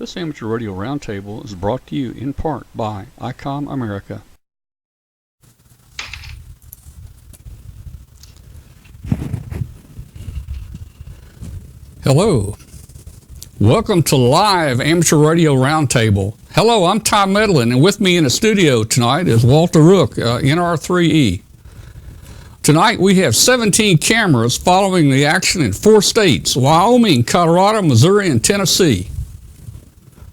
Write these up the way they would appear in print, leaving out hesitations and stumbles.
This Amateur Radio Roundtable is brought to you in part by ICOM America. Hello. Welcome to live Amateur Radio Roundtable. Hello, I'm Tom Medlin, and with me in the studio tonight is Walter Rook, NR3E. Tonight we have 17 cameras following the action in 4 states: Wyoming, Colorado, Missouri, and Tennessee.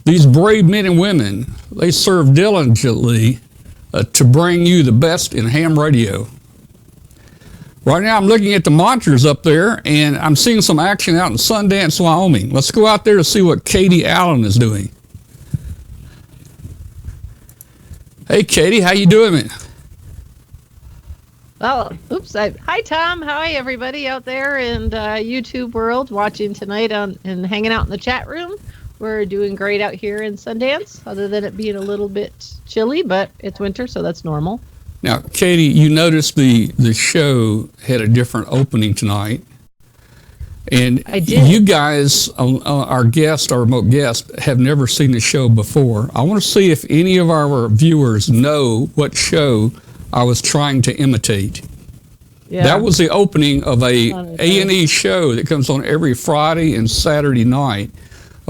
These brave men and women, they serve diligently to bring you the best in ham radio. Right now I'm looking at the monitors up there, and I'm seeing some action out in Sundance, Wyoming. Let's go out there to see what Katie Allen is doing. Hey, Katie, how you doing, man? Oh, oops. Hi, Tom. Hi, everybody out there in YouTube world watching tonight and hanging out in the chat room. We're doing great out here in Sundance, other than it being a little bit chilly, but it's winter, so that's normal. Now, Katie, you noticed the show had a different opening tonight. And I did. You guys, our remote guest, have never seen the show before. I want to see if any of our viewers know what show I was trying to imitate. Yeah. That was the opening of a A&E show that comes on every Friday and Saturday night.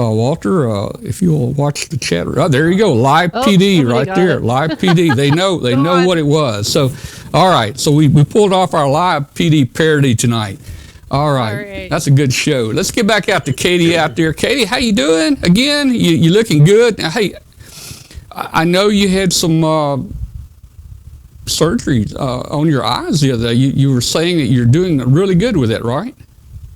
Walter, if you'll watch the chat. Oh, there you go, live PD right there. It. Live PD. They know what it was. So, all right. So we pulled off our live PD parody tonight. All right. That's a good show. Let's get back out to Katie out there. Katie, how you doing? Again, you looking good. Now, hey, I know you had some surgery on your eyes the other day. You were saying that you're doing really good with it, right?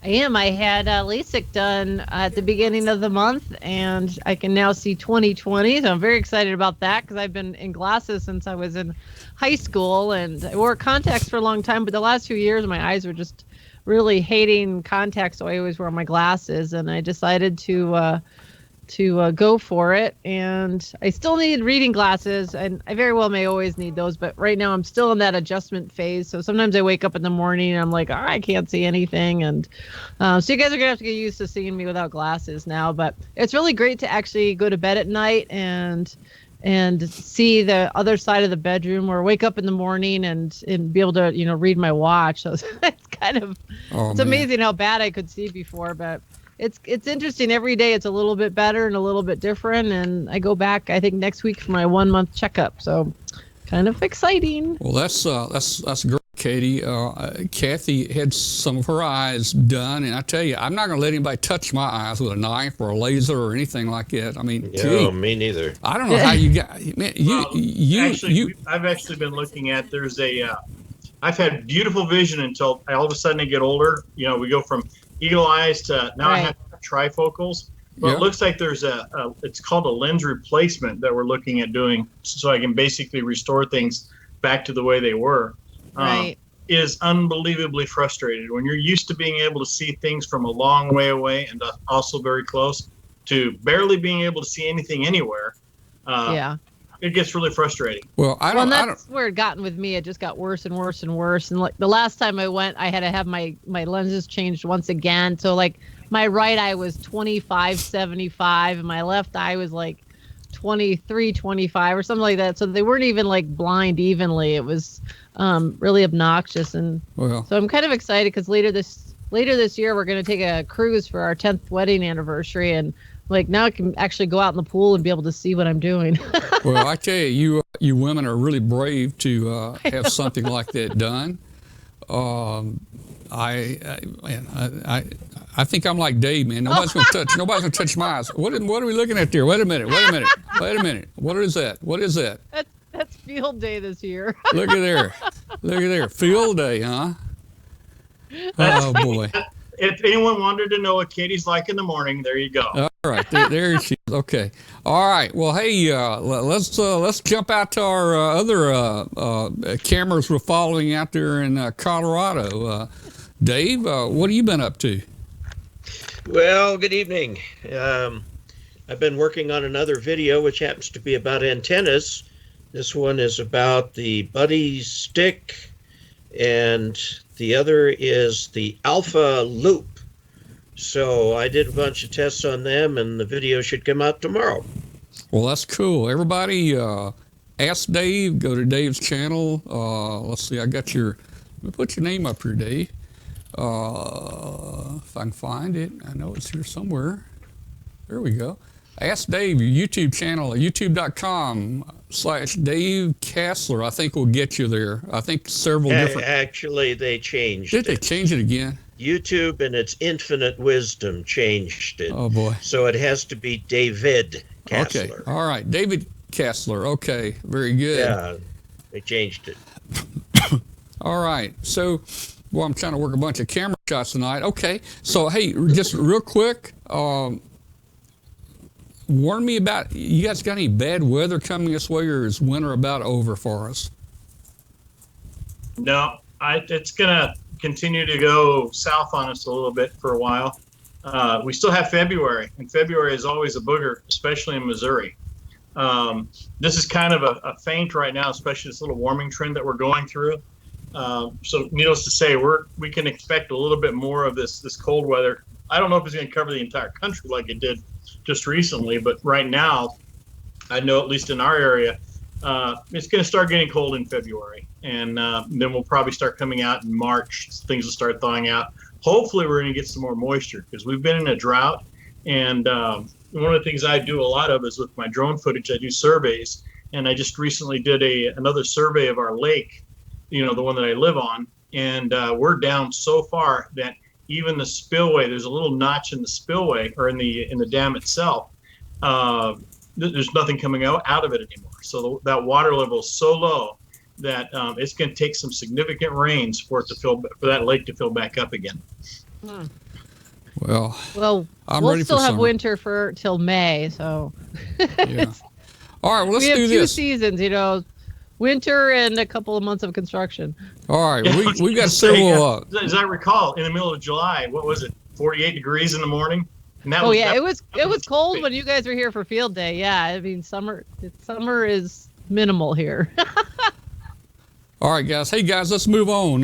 I am. I had LASIK done at the beginning of the month, and I can now see 20/20. So I'm very excited about that because I've been in glasses since I was in high school, and I wore contacts for a long time. But the last few years, my eyes were just really hating contacts, so I always wear my glasses, and I decided to go for it. And I still need reading glasses, and I very well may always need those, but right now I'm still in that adjustment phase. So sometimes I wake up in the morning and I'm like, I can't see anything. And so you guys are gonna have to get used to seeing me without glasses now. But it's really great to actually go to bed at night and see the other side of the bedroom, or wake up in the morning and be able to read my watch. So it's kind of it's amazing how bad I could see before, but it's interesting. Every day it's a little bit better and a little bit different, and I go back, I think, next week for my 1-month checkup. So kind of exciting. Well, that's great, Katie. Kathy had some of her eyes done, and I tell you, I'm not going to let anybody touch my eyes with a knife or a laser or anything like that. I mean, no, me neither. I don't know how you got. Man, I've actually been looking at. There's I've had beautiful vision until all of a sudden I get older. We go from eagle eyes to now I have trifocals. But It looks like there's it's called a lens replacement that we're looking at doing, so I can basically restore things back to the way they were. Right. Is unbelievably frustrated when you're used to being able to see things from a long way away and also very close to barely being able to see anything anywhere. It gets really frustrating. Well, that's where it gotten with me. It just got worse and worse and worse. And like the last time I went, I had to have my lenses changed once again. So like my right eye was 25/75 and my left eye was like 23/25 or something like that. So they weren't even like blind evenly. It was really obnoxious. And so I'm kind of excited because later this year we're going to take a cruise for our 10th wedding anniversary, and like now I can actually go out in the pool and be able to see what I'm doing. Well, I tell you women are really brave to have something like that done. I think I'm like Dave, man. Nobody's gonna touch my eyes. What are we looking at there? Wait a minute. What is that? That's field day this year. Look at there. Field day, huh? Oh boy. If anyone wanted to know what Katie's like in the morning, there you go. All right, there she is. Okay, all right. Well, hey, let's jump out to our other cameras we're following out there in Colorado. Dave, what have you been up to? Well, good evening. I've been working on another video, which happens to be about antennas. This one is about the Buddy Stick, and the other is the Alpha Loop. So I did a bunch of tests on them, and the video should come out tomorrow. Well, that's cool. Everybody, ask Dave. Go to Dave's channel. Let's see. Let me put your name up here, Dave. If I can find it. I know it's here somewhere. There we go. Ask Dave, your YouTube channel, youtube.com/Dave Kassler. I think will get you there. I think several different. Actually, they changed Did they change it again? YouTube and its infinite wisdom changed it. Oh, boy. So it has to be David Kassler. Okay. All right. David Kassler. Okay. Very good. Yeah, they changed it. All right. So, well, I'm trying to work a bunch of camera shots tonight. Okay. So, hey, just real quick, warn me about, you guys got any bad weather coming this way, or is winter about over for us? No, it's going to continue to go south on us a little bit for a while. We still have February, and February is always a booger, especially in Missouri. This is kind of a feint right now, especially this little warming trend that we're going through. So needless to say, we can expect a little bit more of this cold weather. I don't know if it's going to cover the entire country like it did just recently, but right now, I know at least in our area, it's going to start getting cold in February, and then we'll probably start coming out in March. Things will start thawing out. Hopefully, we're going to get some more moisture because we've been in a drought. And one of the things I do a lot of is with my drone footage, I do surveys, and I just recently did another survey of our lake, the one that I live on, and we're down so far that even the spillway, there's a little notch in the spillway or in the dam itself. There's nothing coming out of it anymore. So that water level is so low that it's going to take some significant rains for that lake to fill back up again. Hmm. Well, we'll still have winter till May, so. Yeah. All right, well, let's do this. We have 2 seasons, winter and a couple of months of construction. All right, we've got several. As I recall, in the middle of July, what was it, 48 degrees in the morning? And it was cold when you guys were here for field day. Yeah, I mean, summer is minimal here. All right, guys. Hey, guys, let's move on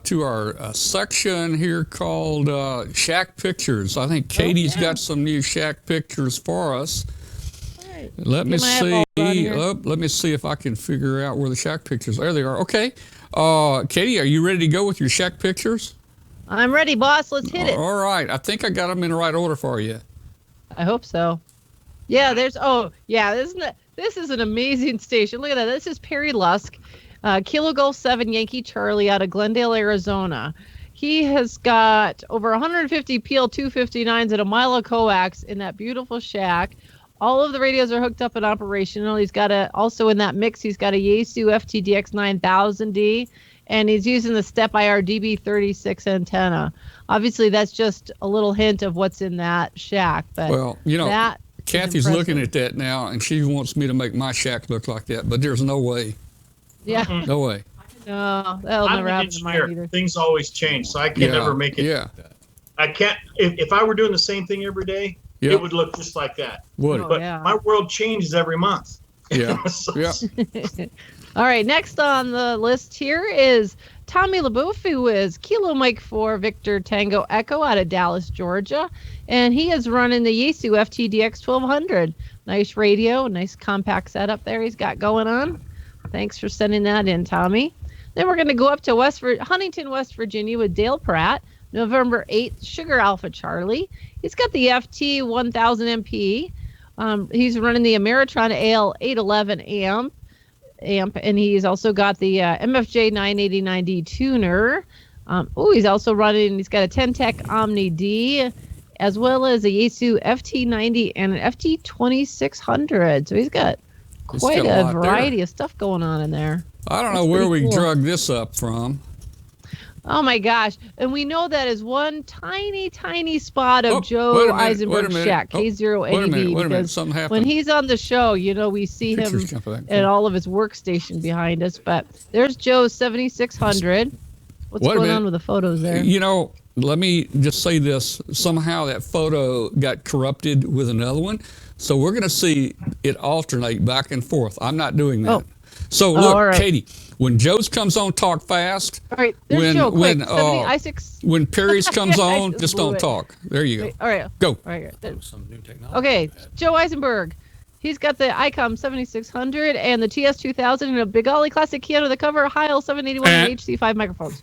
to our section here called Shack Pictures. I think Katie's got some new Shack pictures for us. Right. Let me see. Let me see if I can figure out where the Shack pictures. There they are. Okay. Katie, are you ready to go with your Shack pictures? I'm ready, boss. Let's hit it. All right. I think I got them in the right order for you. I hope so. Yeah, this is an amazing station. Look at that. This is Perry Lusk, Kilo Golf 7 Yankee Charlie out of Glendale, Arizona. He has got over 150 PL 259s and a mile of coax in that beautiful shack. All of the radios are hooked up and operational. He's got also in that mix, he's got a Yaesu FTDX 9000D, and he's using the Step IR DB36 antenna. Obviously, that's just a little hint of what's in that shack. But Kathy's looking at that now, and she wants me to make my shack look like that, but there's no way. Yeah. No way. No, that'll never happen to mine either. Things always change, so I can never make it. Yeah. I can't. If I were doing the same thing every day, it would look just like that. But my world changes every month. Yeah. All right, next on the list here is Tommy LaBouffe, who is Kilo Mike 4 Victor Tango Echo out of Dallas, Georgia. And he is running the Yaesu FTDX 1200. Nice radio, nice compact setup there he's got going on. Thanks for sending that in, Tommy. Then we're going to go up to Huntington, West Virginia with Dale Pratt, November 8th, Sugar Alpha Charlie. He's got the FT 1000 MP. He's running the Ameritron AL 811 amp, and he's also got the MFJ 98090 tuner. He's also he's got a 10-Tech Omni D, as well as a Yaesu FT90 and an FT 2600. So he's got quite a variety of stuff going on in there. I don't know where we drug this up from. Oh my gosh. And we know that is one tiny, tiny spot of Joe Eisenberg's shack, K080B. Wait a minute, something happened. When he's on the show, we see him at all of his workstation behind us. But there's Joe's 7600. What's going on with the photos there? Let me just say this. Somehow that photo got corrupted with another one. So we're going to see it alternate back and forth. I'm not doing that. So look, all right. Katie, when Joe's comes on, talk fast. All right, there's Joe. Quick, 70, when Perry's comes on, just don't it. talk. There you go. Wait, all right, go. All right. Some new technology. Okay, Joe Eisenberg. He's got the ICOM 7600 and the TS2000 and a Big Ollie Classic key under the cover, Heil 781 and HC5 microphones.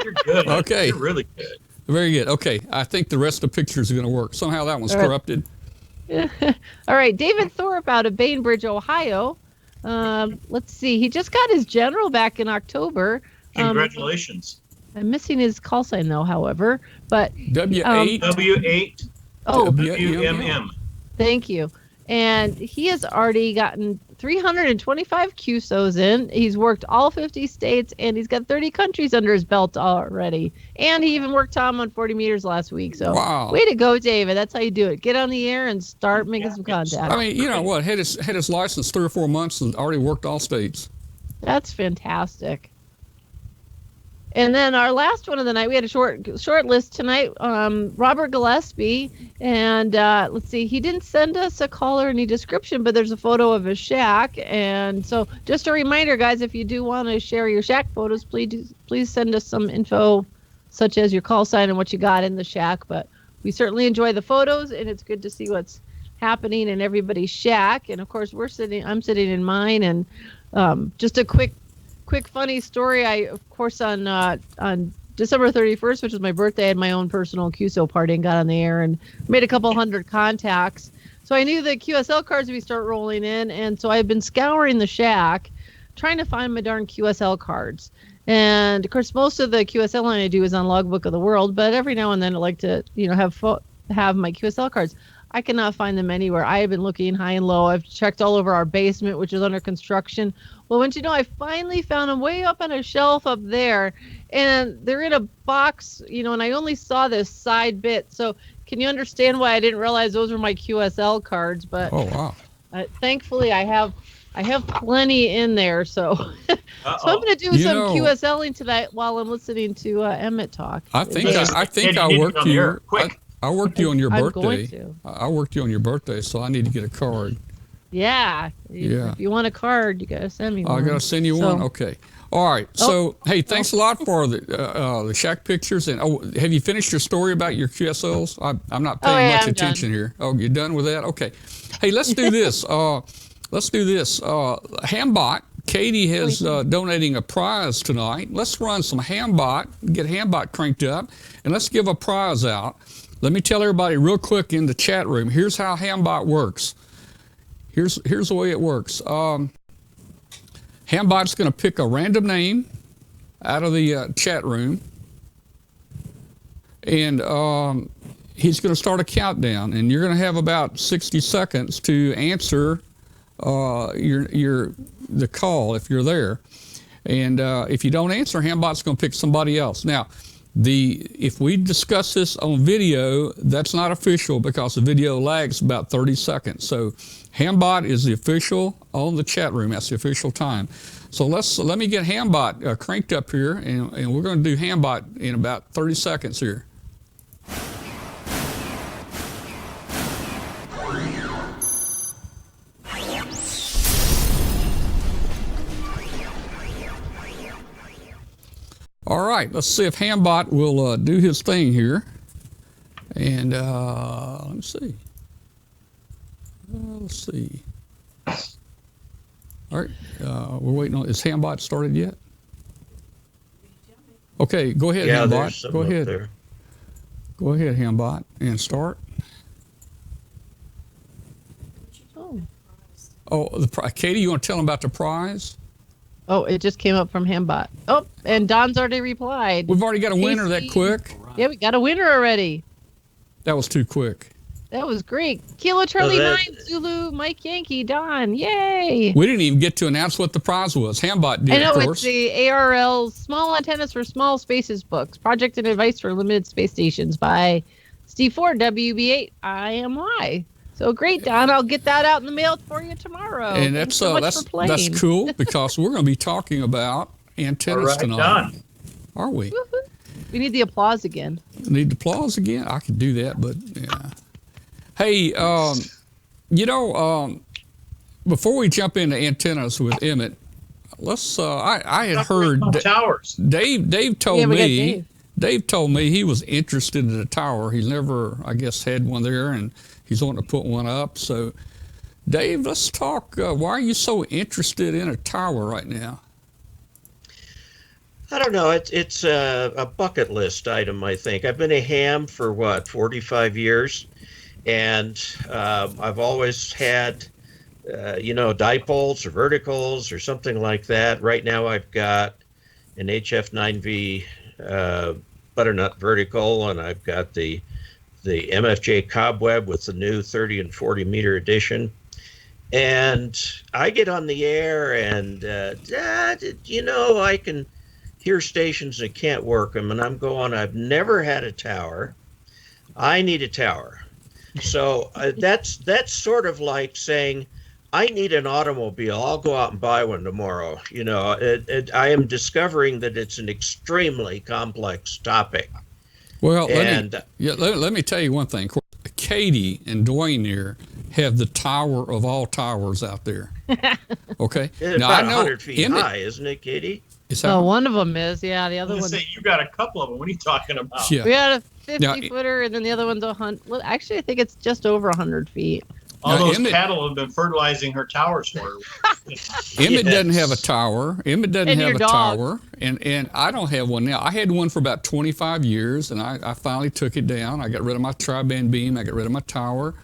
You're good. Okay. You're really good. Very good. Okay, I think the rest of the pictures are going to work. Somehow that one's corrupted. All right, David Thorpe out of Bainbridge, Ohio. Let's see. He just got his general back in October. Congratulations. I'm missing his call sign, though, however. But W8. W8. Oh, WMM. Thank you. And he has already gotten 325 QSOs in. He's worked all 50 states, and he's got 30 countries under his belt already. And he even worked Tom on 40 meters last week. So wow. Way to go, David. That's how you do it. Get on the air and start making some contact. I mean, you know what? Had his license 3 or 4 months and already worked all states. That's fantastic. And then our last one of the night, we had a short list tonight. Robert Gillespie, and let's see, he didn't send us a call or any description, but there's a photo of his shack. And so, just a reminder, guys, if you do want to share your shack photos, please send us some info, such as your call sign and what you got in the shack. But we certainly enjoy the photos, and it's good to see what's happening in everybody's shack. And of course, I'm sitting in mine, and just a quick funny story. I, of course, on December 31st, which was my birthday, I had my own personal QSO party and got on the air and made a couple hundred contacts. So I knew the QSL cards would start rolling in, and so I've been scouring the shack, trying to find my darn QSL cards. And of course, most of the QSL line I do is on Logbook of the World, but every now and then I like to, have my QSL cards. I cannot find them anywhere. I have been looking high and low. I've checked all over our basement, which is under construction. Well, wouldn't you know, I finally found them way up on a shelf up there, and they're in a box, and I only saw this side bit. So can you understand why I didn't realize those were my QSL cards? But oh wow! Thankfully, I have plenty in there. So, so I'm going to do some QSLing tonight while I'm listening to Emmett talk. I think I worked you. I worked you on your birthday. I worked you on your birthday, so I need to get a card. Yeah. If you want a card, you gotta send me one. I gotta send you one. Okay. All right. So hey, thanks a lot for the shack pictures. And have you finished your story about your QSLs? I'm not paying much attention here. Oh, you're done with that? Okay. Hey, let's do this. Hambot. Katie is donating a prize tonight. Let's run some Hambot, get Hambot cranked up, and let's give a prize out. Let me tell everybody real quick in the chat room. Here's how Hambot works. Here's the way it works. Hambot's going to pick a random name out of the chat room, and he's going to start a countdown. And you're going to have about 60 seconds to answer the call if you're there. And if you don't answer, Hambot's going to pick somebody else. Now, if we discuss this on video, that's not official because the video lags about 30 seconds. So Hambot is the official on the chat room. That's the official time. So let me get Hambot cranked up here, and we're going to do Hambot in about 30 seconds here. All right, let's see if Hambot will do his thing here. And let me see. Let's see. All right, we're waiting on. Is Hambot started yet? Okay, go ahead, Hambot. Go ahead. There. Go ahead, Hambot, and start. Katie, you want to tell them about the prize? Oh, it just came up from Hambot. Oh, and Don's already replied. We've already got a winner that quick. Yeah, we got a winner already. That was too quick. That was great. Kilo Charlie 9, Zulu, Mike Yankee, Don. Yay. We didn't even get to announce what the prize was. Hambot did, of course. It's the ARL Small Antennas for Small Spaces books, Project and Advice for Limited Space Stations by Steve Ford, WB8 IMY. So great, Don. I'll get that out in the mail for you tomorrow. And that's cool because we're going to be talking about antennas tonight. Don. Are we? Woo-hoo. We need the applause again. Need the applause again? I could do that, but yeah. Hey, before we jump into antennas with Emmett, let's. I had heard towers. Dave told Yeah, we got me. Dave told me he was interested in a tower. He's never, I guess, had one there, and he's wanting to put one up. So, Dave, let's talk. Why are you so interested in a tower right now? I don't know. It's a bucket list item, I think. I've been a ham for 45 years, and I've always had, dipoles or verticals or something like that. Right now, I've got an HF9V butternut vertical, and I've got the MFJ cobweb with the new 30 and 40 meter edition. And I get on the air, and I can hear stations that can't work them, and I'm going, I've never had a tower. I need a tower. So that's sort of like saying, I need an automobile. I'll go out and buy one tomorrow. I am discovering that it's an extremely complex topic. Well, let me tell you one thing. Katie and Dwayne here have the tower of all towers out there. Okay. It's now, about 100 feet high, isn't it, Katie? So one of them is, yeah. The other one. You got a couple of them. What are you talking about? Yeah. We got a 50-footer, and then the other one's 100. Well, actually, I think it's just over 100 feet. All those cattle have been fertilizing her towers for her. Emmett doesn't have a tower. Emmett doesn't have a dog. tower. And I don't have one now. I had one for about 25 years, and I finally took it down. I got rid of my tri-band beam. I got rid of my tower.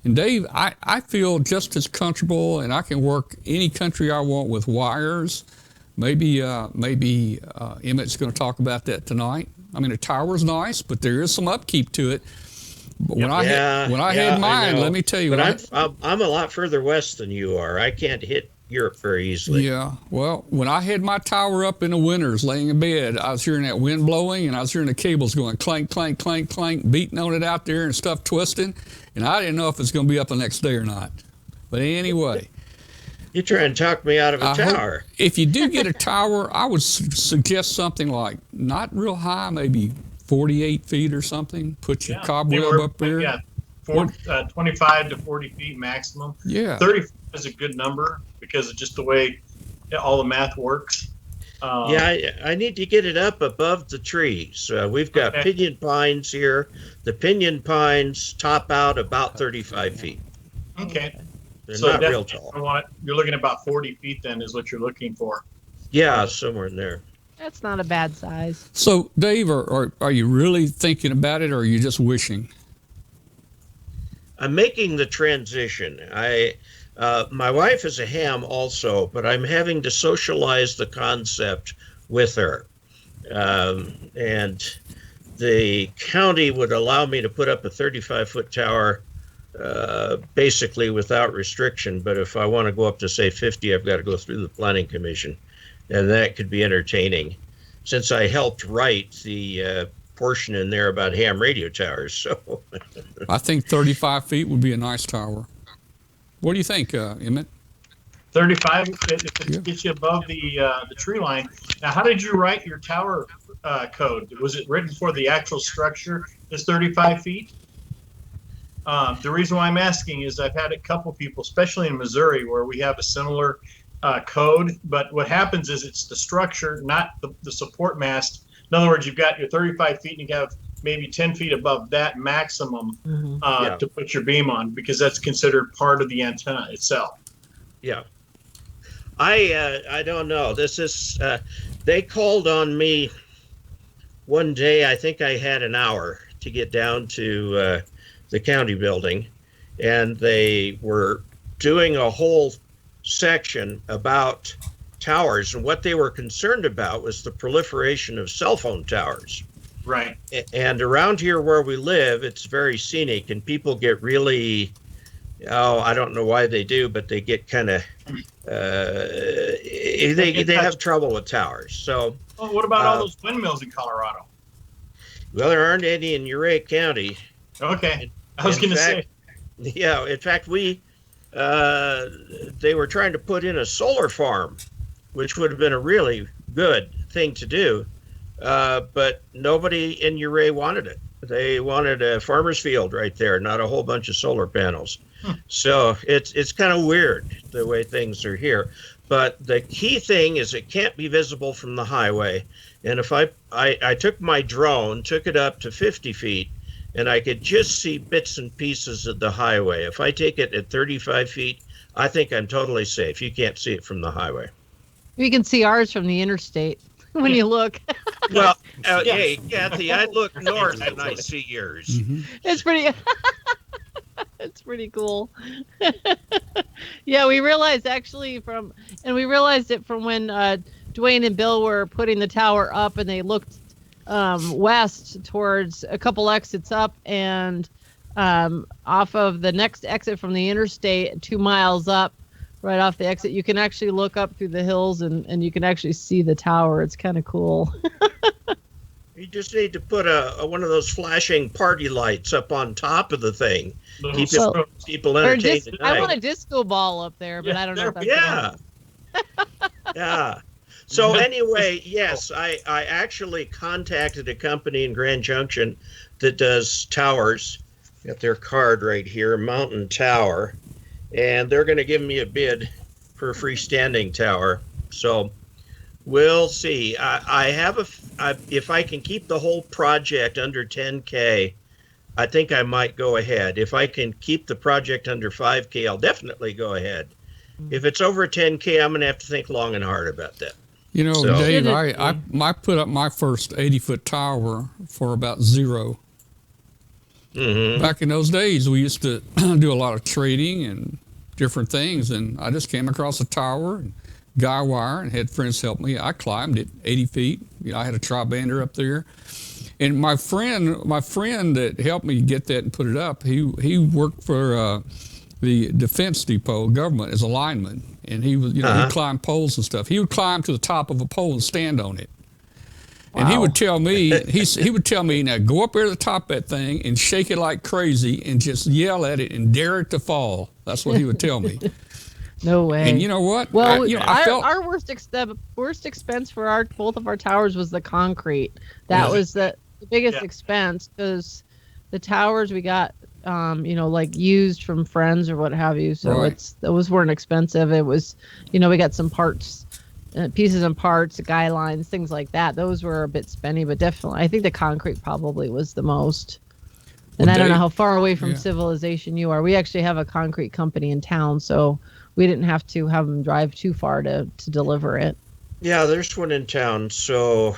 And Dave, I feel just as comfortable, and I can work any country I want with wires. Maybe Emmett's going to talk about that tonight. I mean, a tower's nice, but there is some upkeep to it. But when I had mine, let me tell you. But I'm a lot further west than you are. I can't hit Europe very easily. Yeah. Well, when I had my tower up in the winters, laying in bed, I was hearing that wind blowing, and I was hearing the cables going clank, clank, clank, clank, beating on it out there and stuff twisting, and I didn't know if it's going to be up the next day or not. But anyway. You try and talk me out of a tower. If you do get a tower, I would suggest something like not real high, maybe 48 feet or something. Put your cobweb up there. Yeah, 25 to 40 feet maximum. Yeah. 30 is a good number because of just the way all the math works. I need to get it up above the trees. We've got pinyon pines here. The pinyon pines top out about 35 feet. Okay. They're not real tall. You're looking at about 40 feet then is what you're looking for. Yeah, somewhere in there. That's not a bad size. So, Dave, are you really thinking about it, or are you just wishing? I'm making the transition. My wife is a ham also, but I'm having to socialize the concept with her. And the county would allow me to put up a 35-foot tower basically without restriction. But if I want to go up to, say, 50, I've got to go through the planning commission. And that could be entertaining, since I helped write the portion in there about ham radio towers. So I think 35 feet would be a nice tower. What do you think, Emmett? 35, if it gets you above the tree line. Now, how did you write your tower code? Was it written for the actual structure is 35 feet? The reason why I'm asking is I've had a couple people, especially in Missouri, where we have a similar code, but what happens is it's the structure, not the support mast. In other words, you've got your 35 feet and you have maybe 10 feet above that maximum to put your beam on, because that's considered part of the antenna itself. Yeah. I don't know. This is, they called on me one day. I think I had an hour to get down to the county building, and they were doing a whole section about towers, and what they were concerned about was the proliferation of cell phone towers. Right. And around here where we live, it's very scenic, and people get really, I don't know why they do, but they get kind of, they have trouble with towers. So. Well, what about all those windmills in Colorado? Well, there aren't any in Ouray County. Okay. I was going to say. Yeah. In fact, they were trying to put in a solar farm, which would have been a really good thing to do. But nobody in Ouray wanted it. They wanted a farmer's field right there, not a whole bunch of solar panels. So it's kind of weird the way things are here. But the key thing is it can't be visible from the highway. And if I took my drone, took it up to 50 feet, and I could just see bits and pieces of the highway. If I take it at 35 feet, I think I'm totally safe. You can't see it from the highway. You can see ours from the interstate when you look. Well, hey, Kathy, I look north and I see yours. Mm-hmm. It's pretty. It's pretty cool. Yeah, we realized actually we realized it from when Dwayne and Bill were putting the tower up, and they looked west towards a couple exits up, and off of the next exit from the interstate, 2 miles up, right off the exit, you can actually look up through the hills and you can actually see the tower. It's kind of cool. You just need to put one of those flashing party lights up on top of the thing. Keep people entertained at night. I want a disco ball up there, but I don't know if that's Yeah. So anyway, yes, I actually contacted a company in Grand Junction that does towers. Got their card right here, Mountain Tower, and they're going to give me a bid for a freestanding tower. So we'll see. If I can keep the whole project under 10K, I think I might go ahead. If I can keep the project under 5K, I'll definitely go ahead. If it's over 10K, I'm going to have to think long and hard about that. You know, so, Dave, I put up my first 80-foot tower for about $0. Mm-hmm. Back in those days, we used to do a lot of trading and different things, and I just came across a tower and guy wire and had friends help me. I climbed it 80 feet. You know, I had a tri-bander up there. And my friend that helped me get that and put it up, he worked for the Defense Depot government as a lineman, and he was, he climbed poles and stuff. He would climb to the top of a pole and stand on it. Wow. And he would tell me, he would tell me, now go up there to the top of that thing and shake it like crazy and just yell at it and dare it to fall. That's what he would tell me. No way. And you know what? Well, our worst expense for both of our towers was the concrete. That was the biggest expense, because the towers we got, like used from friends or what have you. So those weren't expensive. It was, we got some parts, pieces and parts, guy lines, things like that. Those were a bit spendy, but definitely, I think the concrete probably was the most. And I don't know how far away from civilization you are. We actually have a concrete company in town, so we didn't have to have them drive too far to deliver it. Yeah, there's one in town. So,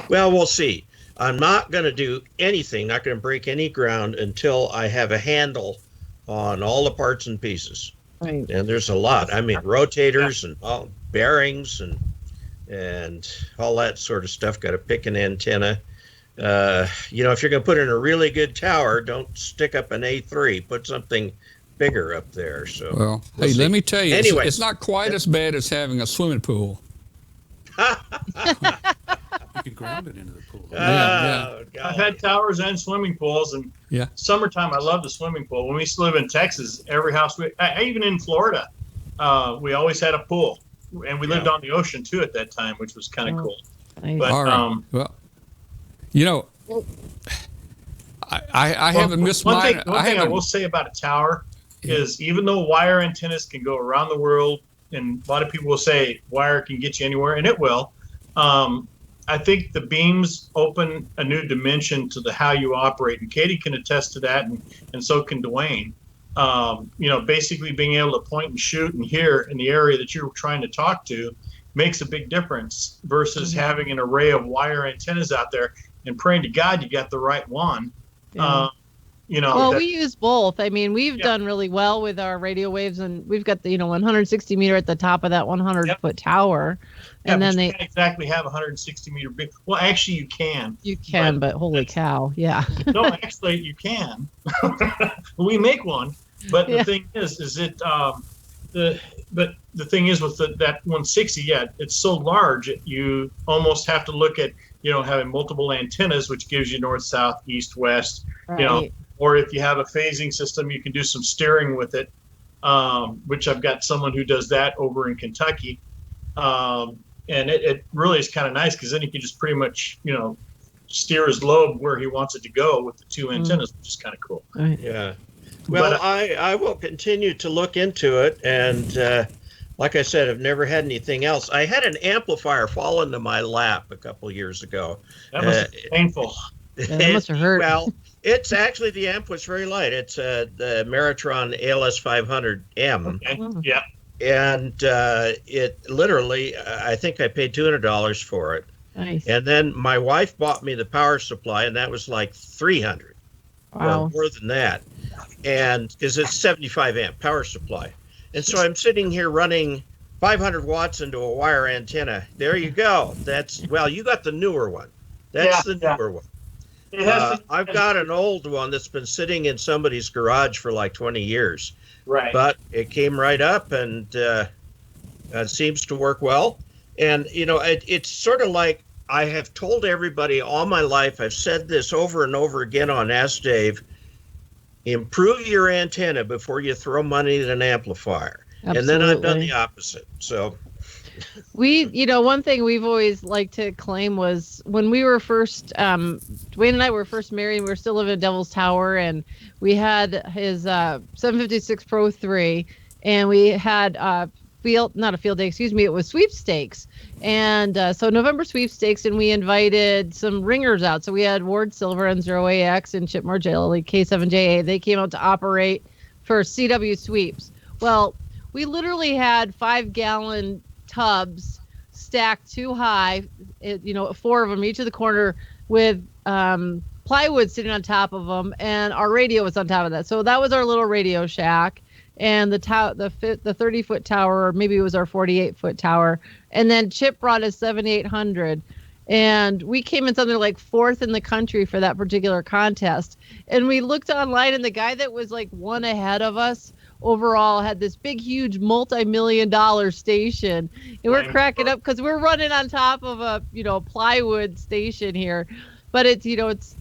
we'll see. I'm not going to do anything, not going to break any ground until I have a handle on all the parts and pieces. Right. And there's a lot. I mean, rotators and all bearings and all that sort of stuff. Got to pick an antenna. If you're going to put in a really good tower, don't stick up an A3. Put something bigger up there. So we'll see. Let me tell you, anyway, it's not quite as bad as having a swimming pool. You can ground it into the pool. God. I've had towers and swimming pools, and summertime I love the swimming pool. When we used to live in Texas, every house, even in Florida, we always had a pool, and we lived on the ocean too at that time, which was kind of cool. Nice. But all right. I haven't missed one mine. One thing I will say about a tower is, even though wire antennas can go around the world, and a lot of people will say wire can get you anywhere, and it will. I think the beams open a new dimension to how you operate, and Katie can attest to that, and so can Dwayne. Basically being able to point and shoot and hear in the area that you're trying to talk to makes a big difference versus having an array of wire antennas out there and praying to God you got the right one. Yeah. We use both. I mean, we've done really well with our radio waves, and we've got the 160 meter at the top of that 100-foot tower. And then you can't exactly have 160 meter big. Well, actually, you can. You can, but holy cow, yeah. No, actually, you can. We make one, but the thing is it. But the thing is with that 160, it's so large you almost have to look at having multiple antennas, which gives you north, south, east, west. Right. Or if you have a phasing system, you can do some steering with it, which I've got someone who does that over in Kentucky. And it really is kind of nice, because then you can just pretty much, steer his lobe where he wants it to go with the two antennas, which is kind of cool. Right. Yeah. Well, I will continue to look into it. And like I said, I've never had anything else. I had an amplifier fall into my lap a couple of years ago. That must be painful. Yeah, that must have hurt. Well, it's actually, the amp was very light. It's the Meritron ALS 500M. Okay. Yeah. And it literally, I think I paid $200 for it. Nice. And then my wife bought me the power supply, and that was like $300. Wow. Well, more than that. And because it's 75 amp power supply. And so I'm sitting here running 500 watts into a wire antenna. There you go. Well, you got the newer one. That's the newer one. I've got an old one that's been sitting in somebody's garage for like 20 years. Right. But it came right up, and it seems to work well. And, it's sort of like I have told everybody all my life, I've said this over and over again on Ask Dave, improve your antenna before you throw money at an amplifier. Absolutely. And then I've done the opposite. So one thing we've always liked to claim was when we were first, Dwayne and I were first married, we were still living in Devil's Tower, and we had his 756 Pro 3, and we had not a field day, excuse me, it was sweepstakes. And so November sweepstakes, and we invited some ringers out. So we had Ward Silver and 0AX and Chip Margelli, K7JA. They came out to operate for CW sweeps. Well, we literally had 5-gallon tubs stacked too high, 4 of them each of the corner, with plywood sitting on top of them, and our radio was on top of that. So that was our little Radio Shack, and the 30-foot tower, or maybe it was our 48-foot tower, and then Chip brought us 7800, and we came in something like 4th in the country for that particular contest. And we looked online, and the guy that was like one ahead of us overall had this big, huge, multi-million-dollar station, and we're cracking up because we're running on top of a plywood station here. But it's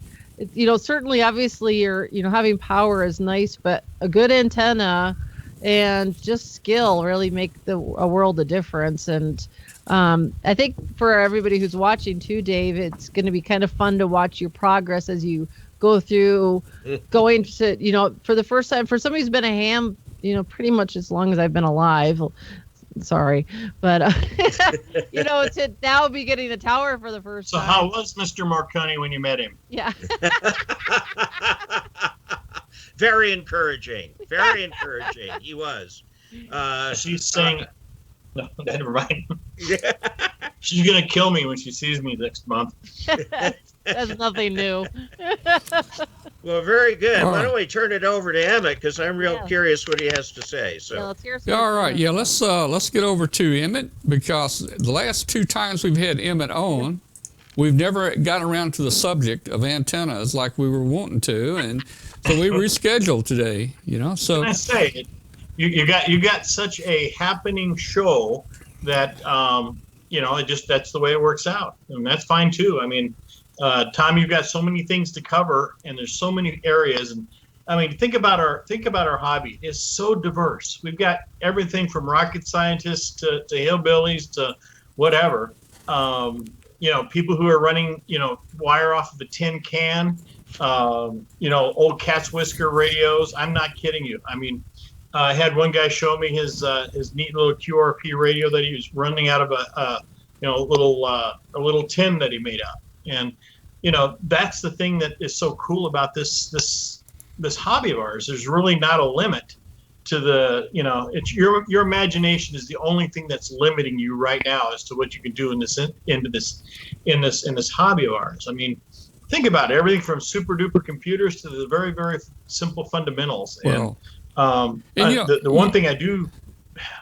certainly, obviously, having power is nice, but a good antenna and just skill really make a world of difference. And I think for everybody who's watching too, Dave, it's going to be kind of fun to watch your progress as you go through going to, for the first time, for somebody who's been a ham, pretty much as long as I've been alive. Sorry, but to now be getting a tower for the first time. So how was Mr. Marconi when you met him? Yeah. Very encouraging. Very encouraging. He was. She's saying, no, never mind. She's going to kill me when she sees me next month. That's nothing new. Well, very good. All Why right. don't we turn it over to Emmett, because I'm real curious what he has to say. So Yeah, let's hear Yeah, all right. Yeah, let's get over to Emmett, because the last 2 times we've had Emmett on, we've never gotten around to the subject of antennas like we were wanting to, and so we rescheduled today. So Can I say, you got such a happening show that that's the way it works out, and that's fine too. I mean, Tom, you've got so many things to cover, and there's so many areas. And I mean, think about our hobby. It's so diverse. We've got everything from rocket scientists to hillbillies to whatever. People who are running, wire off of a tin can. Old cat's whisker radios. I'm not kidding you. I mean, I had one guy show me his neat little QRP radio that he was running out of a little tin that he made up. And that's the thing that is so cool about this hobby of ours. There's really not a limit to the, it's your imagination is the only thing that's limiting you right now as to what you can do in this hobby of ours. I mean, think about it, everything from super duper computers to the very, very simple fundamentals. Well, the one thing I do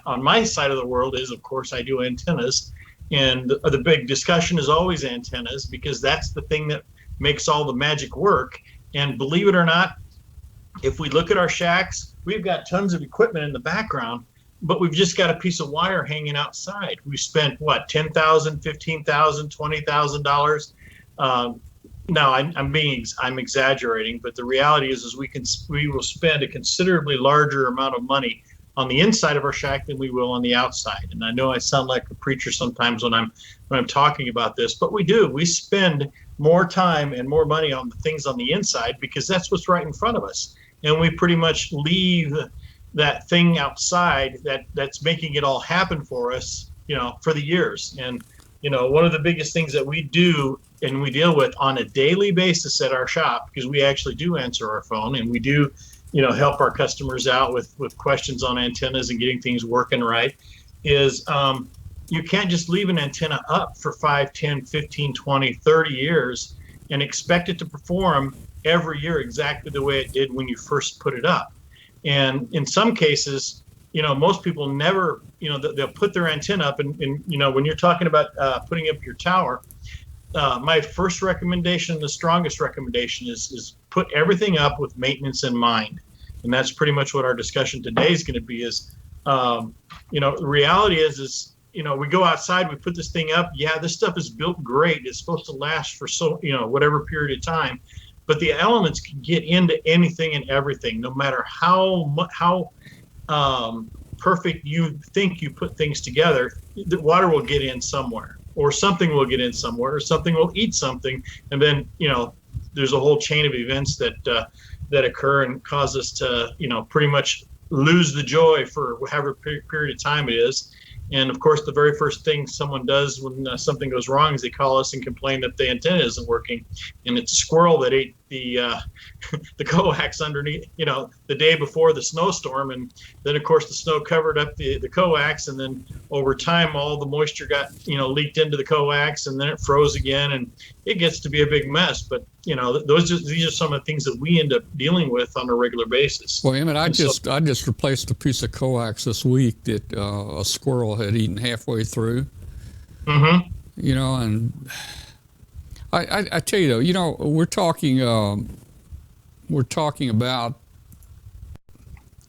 on my side of the world is, of course, I do antennas. And the big discussion is always antennas, because that's the thing that makes all the magic work. And believe it or not, if we look at our shacks, we've got tons of equipment in the background, but we've just got a piece of wire hanging outside. We spent $10,000, $15,000, $20,000. Now I'm exaggerating, but the reality is we will spend a considerably larger amount of money on the inside of our shack than we will on the outside. And I know I sound like a preacher sometimes when I'm talking about this, but we do. We spend more time and more money on the things on the inside because that's what's right in front of us. And we pretty much leave that thing outside that's making it all happen for us, for the years. And, one of the biggest things that we do and we deal with on a daily basis at our shop, because we actually do answer our phone and we do, help our customers out with questions on antennas and getting things working right, is you can't just leave an antenna up for 5, 10, 15, 20, 30 years and expect it to perform every year exactly the way it did when you first put it up. And in some cases, most people never, they'll put their antenna up and when you're talking about putting up your tower, my first recommendation, the strongest recommendation is put everything up with maintenance in mind. And that's pretty much what our discussion today is going to be is, the reality is, we go outside, we put this thing up. Yeah, this stuff is built great. It's supposed to last for whatever period of time. But the elements can get into anything and everything, no matter how perfect you think you put things together. The water will get in somewhere, or something will get in somewhere, or something will eat something, and then there's a whole chain of events that occur and cause us to pretty much lose the joy for whatever period of time it is. And of course, the very first thing someone does when something goes wrong is they call us and complain that the antenna isn't working, and it's a squirrel that ate the coax underneath, the day before the snowstorm, and then of course the snow covered up the coax, and then over time all the moisture got leaked into the coax, and then it froze again, and it gets to be a big mess. But these are some of the things that we end up dealing with on a regular basis. Well, Emmett, I just replaced a piece of coax this week that a squirrel had eaten halfway through. Mm-hmm. And I tell you though, we're talking about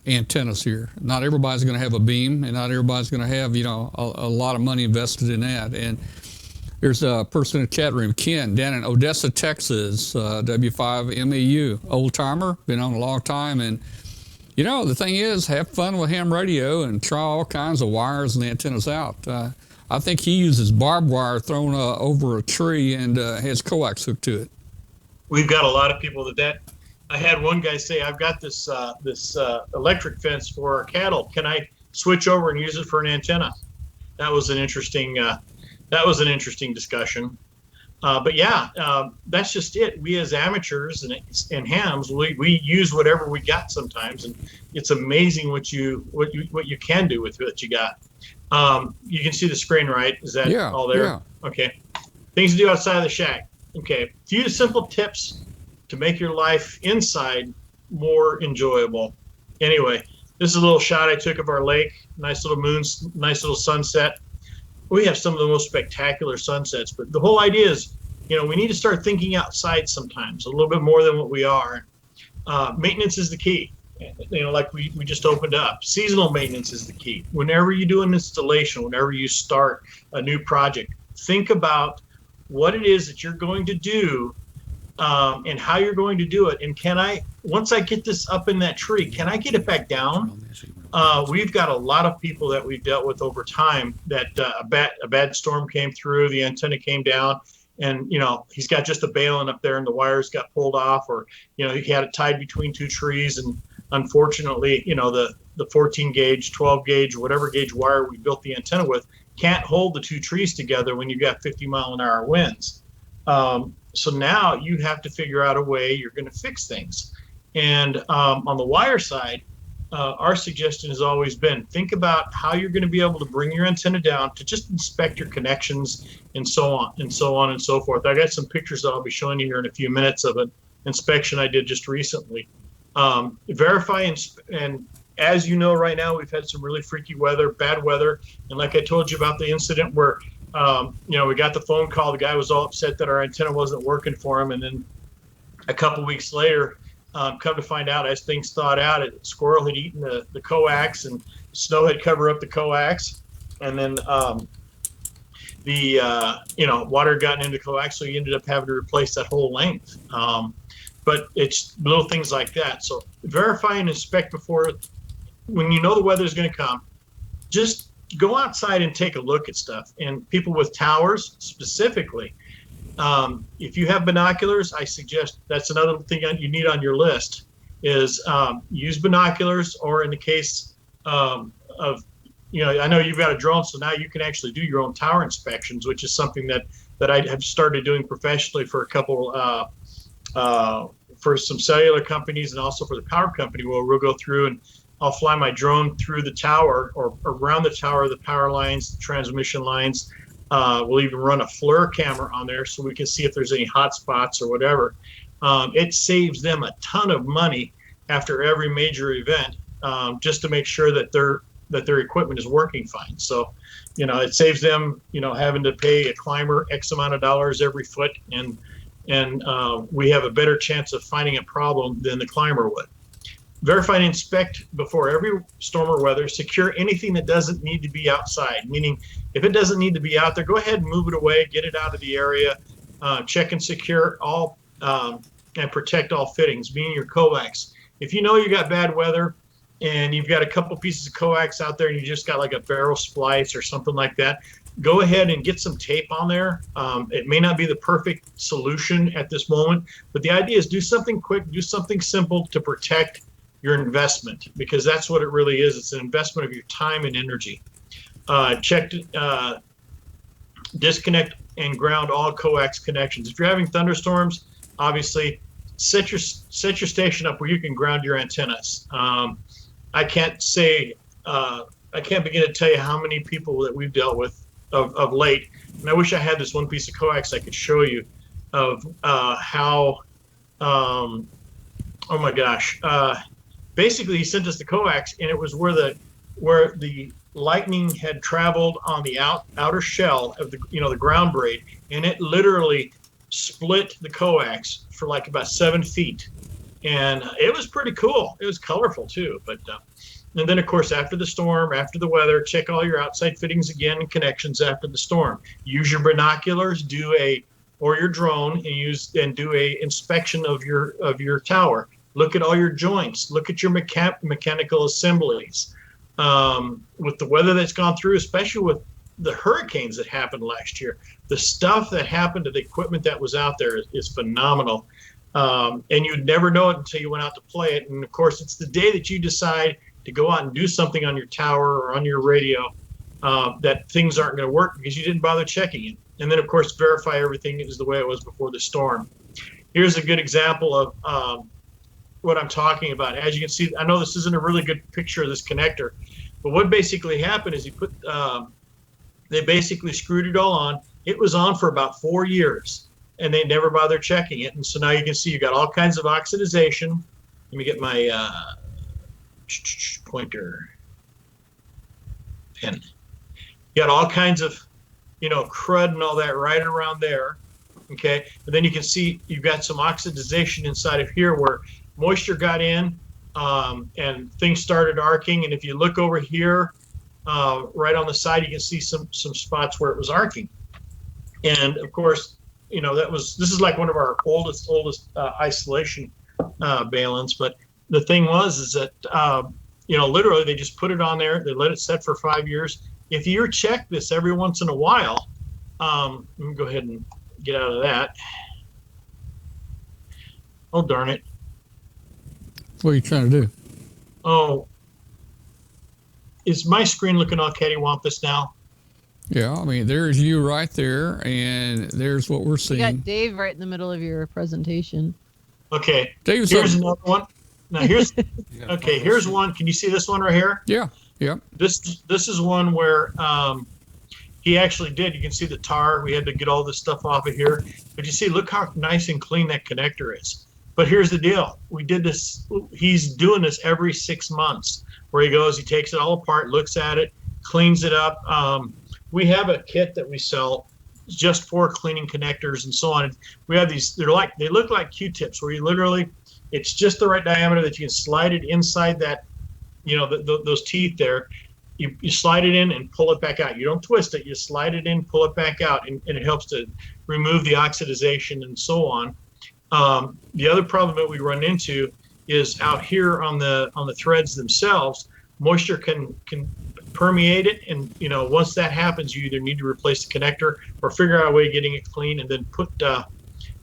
antennas here. Not everybody's going to have a beam, and not everybody's going to have a lot of money invested in that. And there's a person in the chat room, Ken, down in Odessa, Texas, W5MEU, old timer, been on a long time. And the thing is, have fun with ham radio and try all kinds of wires and antennas out. I think he uses barbed wire thrown over a tree and has coax hooked to it. We've got a lot of people that I had one guy say, I've got this electric fence for our cattle. Can I switch over and use it for an antenna? That was an interesting discussion. But yeah, that's just it. We as amateurs and hams, we use whatever we got sometimes, and it's amazing what you can do with what you got. You can see the screen, right? Is that all there? Yeah. Okay. Things to do outside of the shack. Okay. A few simple tips to make your life inside more enjoyable. Anyway, this is a little shot I took of our lake. Nice little moons, nice little sunset. We have some of the most spectacular sunsets, but the whole idea is, we need to start thinking outside sometimes, a little bit more than what we are. Maintenance is the key. Like we just opened up. Seasonal maintenance is the key. Whenever you do an installation, whenever you start a new project, think about what it is that you're going to do and how you're going to do it. And once I get this up in that tree, can I get it back down? We've got a lot of people that we've dealt with over time that a bad storm came through, the antenna came down, and he's got just a baling up there and the wires got pulled off, or he had it tied between two trees, and unfortunately the 14 gauge, 12 gauge, whatever gauge wire we built the antenna with can't hold the two trees together when you got 50-mile-an-hour winds. So now you have to figure out a way you're going to fix things. And on the wire side, our suggestion has always been, think about how you're going to be able to bring your antenna down to just inspect your connections and so on and so on and so forth. I got some pictures that I'll be showing you here in a few minutes of an inspection I did just recently. Verify and as you know, right now we've had some really freaky weather, bad weather, and like I told you about the incident where we got the phone call, the guy was all upset that our antenna wasn't working for him, and then a couple weeks later, come to find out, as things thawed out, a squirrel had eaten the coax, and snow had covered up the coax, and then water had gotten into the coax, so he ended up having to replace that whole length. But it's little things like that. So verify and inspect before, when you know the weather is going to come, just go outside and take a look at stuff. And people with towers specifically, if you have binoculars, I suggest that's another thing you need on your list. is use binoculars, or in the case of, I know you've got a drone, so now you can actually do your own tower inspections, which is something that I have started doing professionally for a couple, for some cellular companies and also for the power company, where we'll go through and I'll fly my drone through the tower or around the tower, the power lines, the transmission lines. We'll even run a FLIR camera on there so we can see if there's any hot spots or whatever. It saves them a ton of money after every major event, just to make sure that their equipment is working fine. So, it saves them, having to pay a climber X amount of dollars every foot, and we have a better chance of finding a problem than the climber would. Verify and inspect before every storm or weather. Secure anything that doesn't need to be outside, meaning if it doesn't need to be out there, go ahead and move it away, get it out of the area. Check and secure all and protect all fittings, meaning your coax. If you know you got bad weather and you've got a couple pieces of coax out there and you just got like a barrel splice or something like that, go ahead and get some tape on there. It may not be the perfect solution at this moment, but the idea is do something quick, do something simple to protect your investment, because that's what it really is. It's an investment of your time and energy. Disconnect and ground all coax connections. If you're having thunderstorms, obviously set your station up where you can ground your antennas. I can't begin to tell you how many people that we've dealt with of late, and I wish I had this one piece of coax I could show you of how. Oh my gosh. Basically, he sent us the coax, and it was where the lightning had traveled on the outer shell of the ground braid, and it literally split the coax for like about 7 feet, and it was pretty cool. It was colorful too, but and then of course after the storm, after the weather, check all your outside fittings again and connections after the storm. Use your binoculars, or your drone, and do a inspection of your tower. Look at all your joints. Look at your mechanical assemblies. With the weather that's gone through, especially with the hurricanes that happened last year, the stuff that happened to the equipment that was out there is phenomenal. And you'd never know it until you went out to play it. And of course, it's the day that you decide to go out and do something on your tower or on your radio that things aren't going to work because you didn't bother checking it. And then, of course, verify everything is the way it was before the storm. Here's a good example of what I'm talking about. As you can see, I know this isn't a really good picture of this connector, but what basically happened is they basically screwed it all on. It was on for about 4 years, and they never bothered checking it. And so now you can see you got all kinds of oxidization. Let me get my pointer pen. You got all kinds of, crud and all that right around there. Okay, but then you can see you've got some oxidization inside of here where moisture got in and things started arcing. And if you look over here, right on the side, you can see some spots where it was arcing. And of course, this is like one of our oldest isolation balance. But the thing is that literally they just put it on there. They let it set for 5 years. If you check this every once in a while, let me go ahead and get out of that. Oh, darn it. What are you trying to do? Oh, is my screen looking all cattywampus now? Yeah, I mean, there's you right there, and there's what we're seeing. You got Dave right in the middle of your presentation. Okay, Dave's here's another one. Now here's one. Can you see this one right here? Yeah. This is one where he actually did. You can see the tar. We had to get all this stuff off of here, but you see, look how nice and clean that connector is. But here's the deal. We did this. He's doing this every 6 months where he goes, he takes it all apart, looks at it, cleans it up. We have a kit that we sell just for cleaning connectors and so on. We have these, they look like Q-tips where you literally, it's just the right diameter that you can slide it inside that, those teeth there. You slide it in and pull it back out. You don't twist it. You slide it in, pull it back out, and it helps to remove the oxidization and so on. The other problem that we run into is out here on the threads themselves, moisture can permeate it, and once that happens, you either need to replace the connector or figure out a way of getting it clean, and then put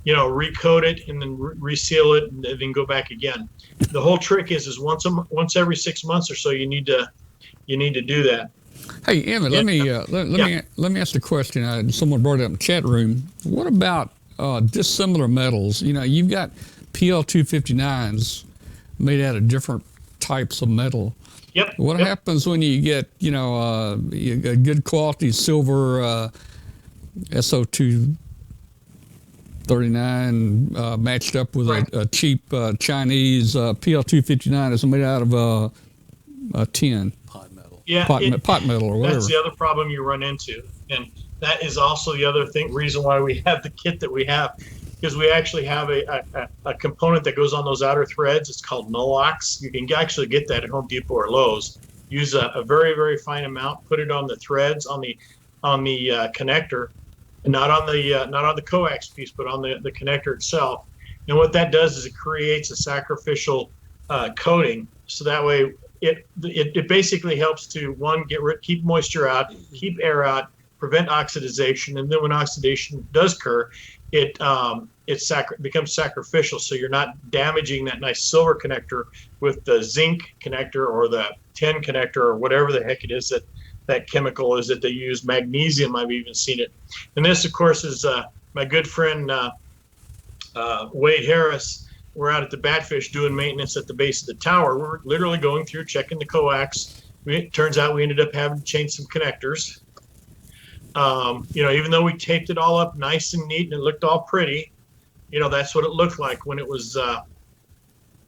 recoat it and then reseal it and then go back again. The whole trick is once every 6 months or so you need to do that. Hey, Emmett, let me ask a question. Someone brought it up in the chat room. What about dissimilar metals? You've got PL259s made out of different types of metal. Yep. What happens when you get, a good quality silver SO239 matched up with a cheap Chinese PL259 that's made out of tin? Pot metal. Yeah, pot metal or whatever. That's the other problem you run into. And that is also the other reason why we have the kit that we have, because we actually have a component that goes on those outer threads. It's called Nulox. You can actually get that at Home Depot or Lowe's. Use a very, very fine amount. Put it on the threads on the connector, not on the coax piece, but on the connector itself. And what that does is it creates a sacrificial coating. So that way, it basically helps to keep moisture out, keep air out, prevent oxidization, and then when oxidation does occur, it becomes sacrificial. So you're not damaging that nice silver connector with the zinc connector or the tin connector or whatever the heck it is that chemical is that they use. Magnesium, I've even seen it. And this, of course, is my good friend Wade Harris. We're out at the Batfish doing maintenance at the base of the tower. We're literally going through checking the coax. It turns out we ended up having to change some connectors. Even though we taped it all up nice and neat and it looked all pretty, that's what it looked like when it was,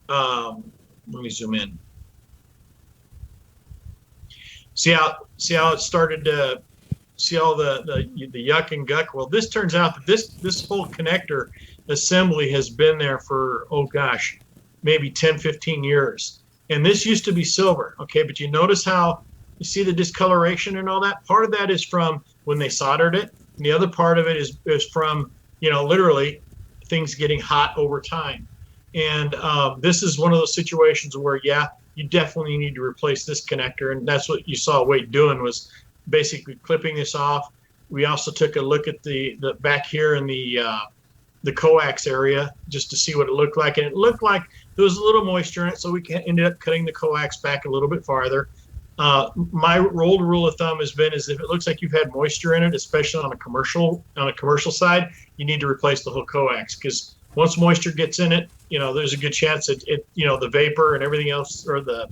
let me zoom in. See how it started to see all the yuck and guck? Well, this turns out that this whole connector assembly has been there for, maybe 10, 15 years. And this used to be silver, okay? But you notice how you see the discoloration and all that? Part of that is from when they soldered it. And the other part of it is from, literally things getting hot over time. And this is one of those situations where, you definitely need to replace this connector. And that's what you saw Wade doing, was basically clipping this off. We also took a look at the back here in the coax area just to see what it looked like. And it looked like there was a little moisture in it, so we ended up cutting the coax back a little bit farther. My old rule of thumb is if it looks like you've had moisture in it, especially on a commercial side, you need to replace the whole coax, because once moisture gets in it, there's a good chance that the vapor and everything else, or the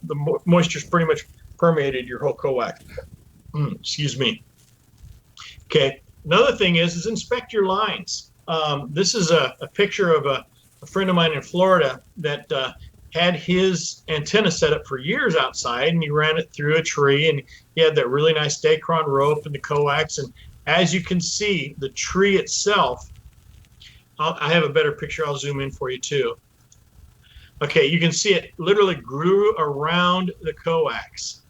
moisture's pretty much permeated your whole coax. Excuse me. Okay. Another thing is inspect your lines. This is a picture of a friend of mine in Florida that had his antenna set up for years outside, and he ran it through a tree, and he had that really nice Dacron rope and the coax. And as you can see, the tree itself, I have a better picture. I'll zoom in for you too. Okay, you can see it literally grew around the coax.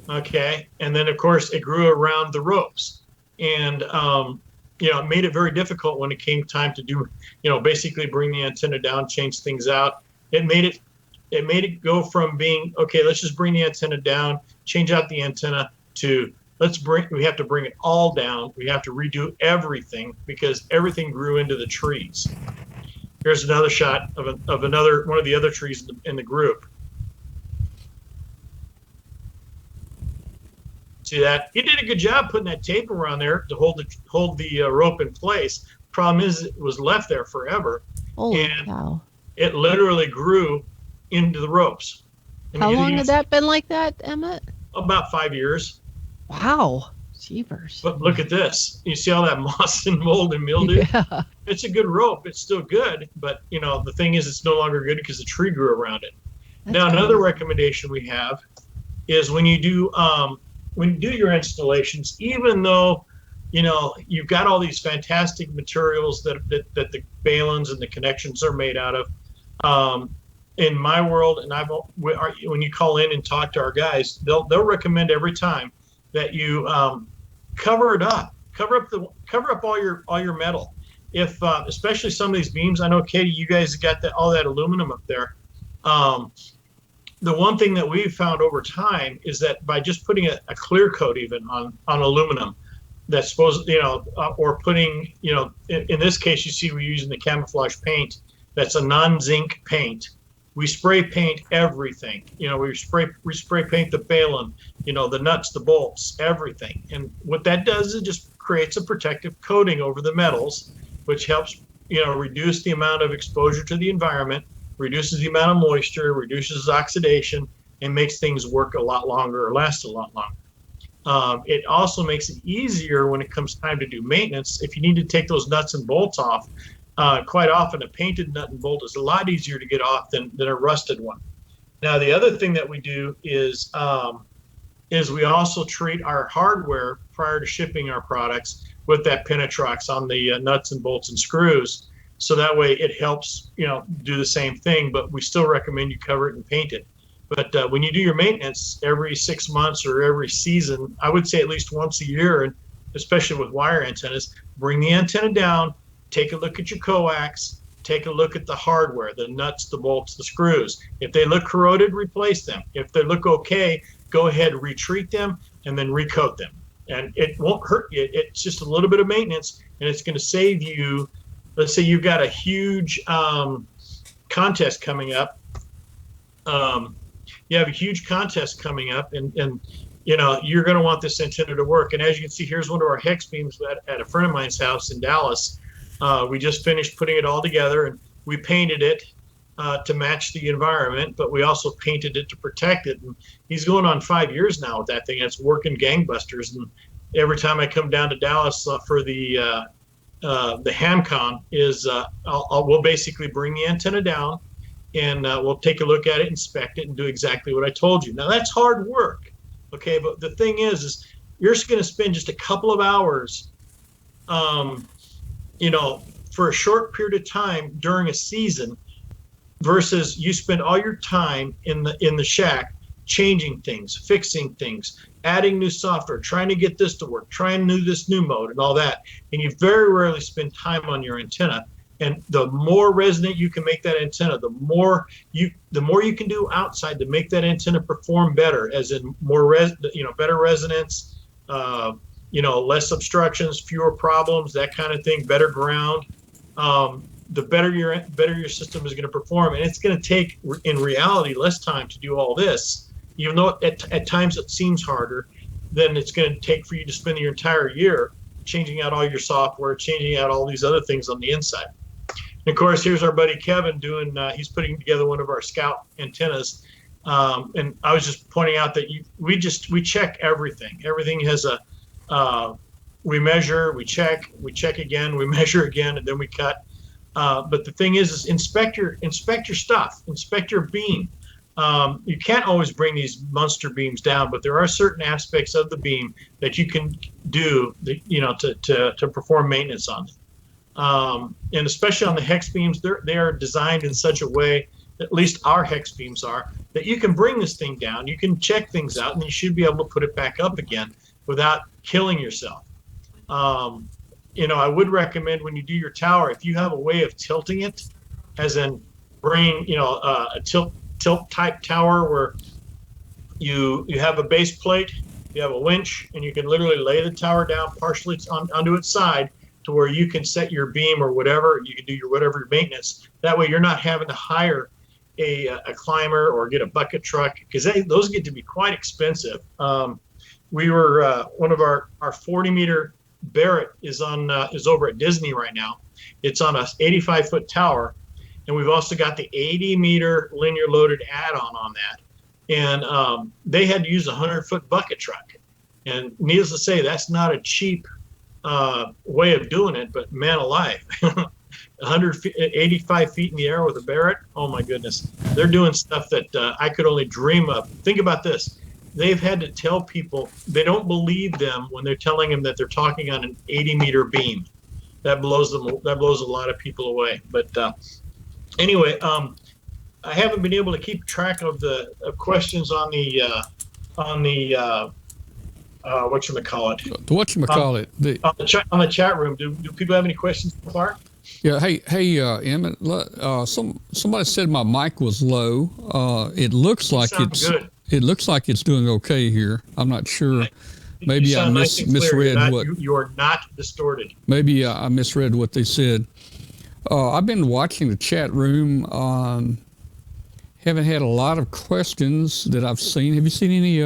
Okay, and then of course it grew around the ropes, and it made it very difficult when it came time to do, basically bring the antenna down, change things out. It made it go from being, okay, let's just bring the antenna down, change out the antenna, to we have to bring it all down. We have to redo everything because everything grew into the trees. Here's another shot of another one of the other trees in the group. See that? He did a good job putting that tape around there to hold the rope in place. Problem is, it was left there forever. Holy cow. It literally grew into the ropes. How long had that been like that, Emmett? About 5 years. Wow. Jeepers. But look at this. You see all that moss and mold and mildew? Yeah. It's a good rope. It's still good. But, the thing is, it's no longer good because the tree grew around it. Now, another recommendation we have is when you do your installations, even though, you've got all these fantastic materials that the balons and the connections are made out of, in my world, and when you call in and talk to our guys, they'll recommend every time that you cover it up, cover up all your metal. If especially some of these beams, I know Katie, you guys got all that aluminum up there. The one thing that we've found over time is that by just putting a clear coat even on aluminum, that's supposed, or putting, in this case, you see we're using the camouflage paint. That's a non-zinc paint. We spray paint everything. We spray paint the balun, the nuts, the bolts, everything. And what that does is it just creates a protective coating over the metals, which helps, reduce the amount of exposure to the environment, reduces the amount of moisture, reduces oxidation, and makes things work a lot longer or last a lot longer. It also makes it easier when it comes time to do maintenance. If you need to take those nuts and bolts off, quite often a painted nut and bolt is a lot easier to get off than a rusted one. Now, the other thing that we do is we also treat our hardware prior to shipping our products with that Penetrox on the nuts and bolts and screws. So that way it helps, do the same thing, but we still recommend you cover it and paint it. But when you do your maintenance every 6 months or every season, I would say at least once a year, and especially with wire antennas, bring the antenna down, take a look at your coax, take a look at the hardware, the nuts, the bolts, the screws. If they look corroded, replace them. If they look okay, go ahead, retreat them, and then recoat them. And it won't hurt you. It's just a little bit of maintenance, and it's going to save you. Let's say you've got a huge contest coming up. You have a huge contest coming up, and you're going to want this antenna to work. And as you can see, here's one of our hex beams at a friend of mine's house in Dallas. We just finished putting it all together, and we painted it to match the environment, but we also painted it to protect it. And he's going on 5 years now with that thing. It's working gangbusters. And every time I come down to Dallas for the HamCon, we'll basically bring the antenna down, and we'll take a look at it, inspect it, and do exactly what I told you. Now, that's hard work, okay? But the thing is you're just going to spend just a couple of hours, for a short period of time during a season, versus you spend all your time in the shack changing things, fixing things, adding new software, trying to get this to work, trying this new mode and all that. And you very rarely spend time on your antenna. And the more resonant you can make that antenna, the more you can do outside to make that antenna perform better, as in more better resonance, less obstructions, fewer problems, that kind of thing, better ground. The better your system is going to perform, and it's going to take, in reality, less time to do all this. Even though at times it seems harder, than it's going to take for you to spend your entire year changing out all your software, changing out all these other things on the inside. And of course, here's our buddy Kevin he's putting together one of our Scout antennas. And I was just pointing out that we check everything. Everything has we measure, we check again, we measure again, and then we cut. But the thing is inspect your stuff, inspect your beam. You can't always bring these monster beams down, but there are certain aspects of the beam that you can do, to perform maintenance on them. And especially on the hex beams, they are designed in such a way, at least our hex beams are, that you can bring this thing down, you can check things out, and you should be able to put it back up again without killing yourself. I would recommend when you do your tower, if you have a way of tilting it, as in bring, a tilt type tower where you have a base plate, you have a winch, and you can literally lay the tower down partially onto its side to where you can set your beam or whatever, you can do your maintenance. That way you're not having to hire a climber or get a bucket truck, because those get to be quite expensive. We were one of our 40-meter Barrett is over at Disney right now. It's on a 85-foot tower, and we've also got the 80-meter linear loaded add-on on that. And they had to use a 100-foot bucket truck. And needless to say, that's not a cheap way of doing it, but man alive. 85 feet in the air with a Barrett, oh my goodness. They're doing stuff that I could only dream of. Think about this. They've had to tell people, they don't believe them when they're telling them that they're talking on an 80-meter beam. That blows a lot of people away. But anyway, I haven't been able to keep track of the questions on the whatchamacallit. On the chat room. Do people have any questions so far? Yeah. Hey, Emmett. Somebody said my mic was low. It looks like it's good. It looks like it's doing okay here. I'm not sure. Maybe I nice and clear. misread what you are not distorted. Maybe I misread what they said. I've been watching the chat room. Haven't had a lot of questions that I've seen. Have you seen any,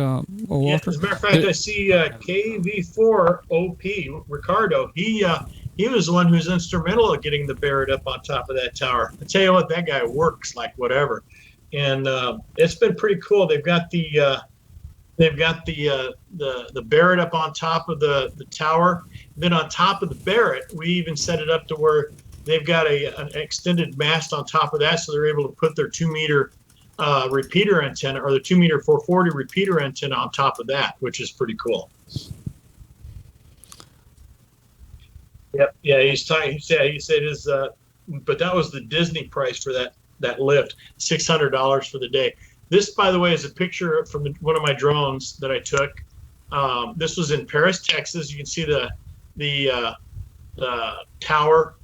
Walter? As a matter of fact, I see KV4OP, Ricardo. He was the one who's instrumental in getting the Barrett up on top of that tower. I tell you what, that guy works like whatever. And it's been pretty cool. They've got the Barrett up on top of the tower. Then on top of the Barrett, we even set it up to where they've got an extended mast on top of that, so they're able to put their 2-meter repeater antenna, or the 2-meter 440 repeater antenna on top of that, which is pretty cool. Yep. Yeah, he said his, but that was the Disney price for that lift, $600 for the day. This, by the way, is a picture from one of my drones that I took. This was in Paris, Texas. You can see the tower,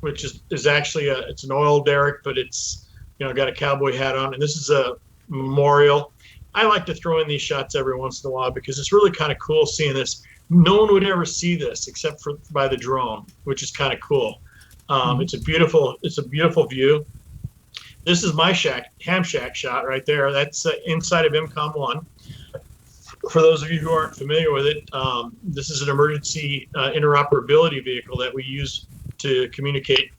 which is actually it's an oil derrick, but it's got a cowboy hat on. And this is a memorial. I like to throw in these shots every once in a while because it's really kind of cool seeing this. No one would ever see this except for by the drone, which is kind of cool. It's a beautiful view. This is my ham shack shot right there. That's inside of MCOM-1. For those of you who aren't familiar with it, this is an emergency interoperability vehicle that we use to communicate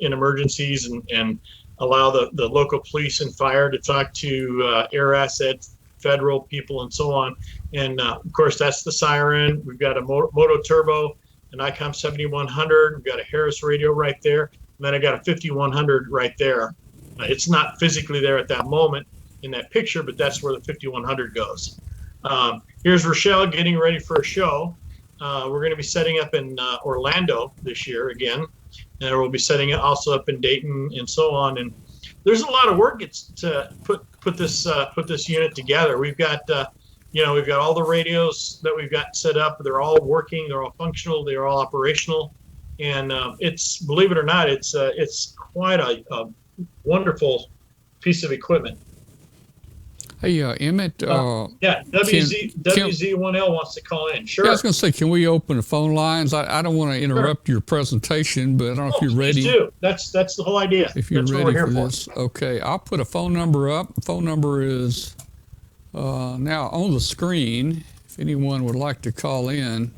in emergencies and allow the local police and fire to talk to air assets, federal people, and so on. And of course, that's the siren. We've got a Moto Turbo, an ICOM 7100. We've got a Harris radio right there. And then I got a 5100 right there. It's not physically there at that moment in that picture, but that's where the 5100 goes. Here's Rochelle getting ready for a show. We're going to be setting up in Orlando this year again, and we'll be setting it also up in Dayton and so on. And there's a lot of work to put this unit together. We've got we've got all the radios that we've got set up. They're all working. They're all functional. They're all operational. And it's, believe it or not, it's quite a wonderful piece of equipment. Hey, Emmett. WZ1L wants to call in. Sure. Yeah, I was going to say, can we open the phone lines? I don't want to interrupt your presentation, but I don't know if you're ready. Please do. That's the whole idea. If you're ready for this. Okay, I'll put a phone number up. The phone number is now on the screen. If anyone would like to call in,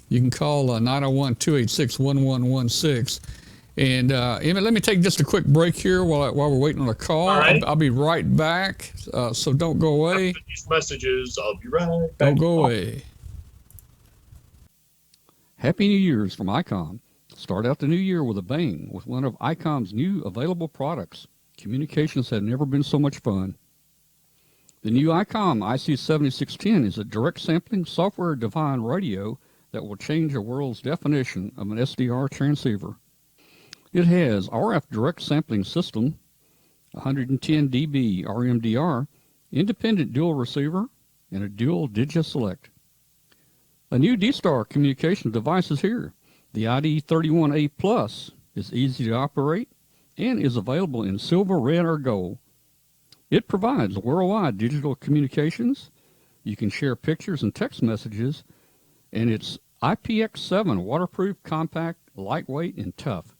you can call 901-286-1116. And Emmett, let me take just a quick break here while we're waiting on a call. Right. I'll be right back, so don't go away. These messages, I'll be right back. Don't go away. Happy New Year's from ICOM. Start out the new year with a bang with one of ICOM's new available products. Communications have never been so much fun. The new ICOM IC7610 is a direct sampling software-defined radio that will change the world's definition of an SDR transceiver. It has RF direct sampling system, 110 dB RMDR, independent dual receiver, and a dual DigiSelect. A new D-Star communication device is here. The ID31A Plus is easy to operate and is available in silver, red, or gold. It provides worldwide digital communications. You can share pictures and text messages, and it's IPX7 waterproof, compact, lightweight, and tough.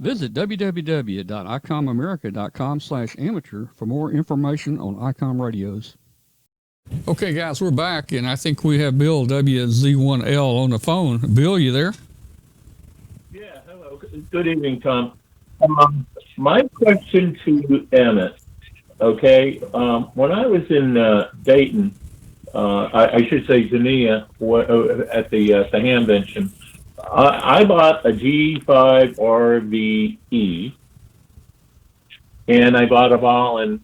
Visit www.icomamerica.com/amateur for more information on ICOM radios. Okay, guys, we're back, and I think we have Bill WZ1L on the phone. Bill, you there? Yeah, hello. Good evening, Tom. My question to Emmett, okay, when I was in Dayton, I should say Zania, at the Hamvention, I bought a G5 RVE, and I bought a ball, and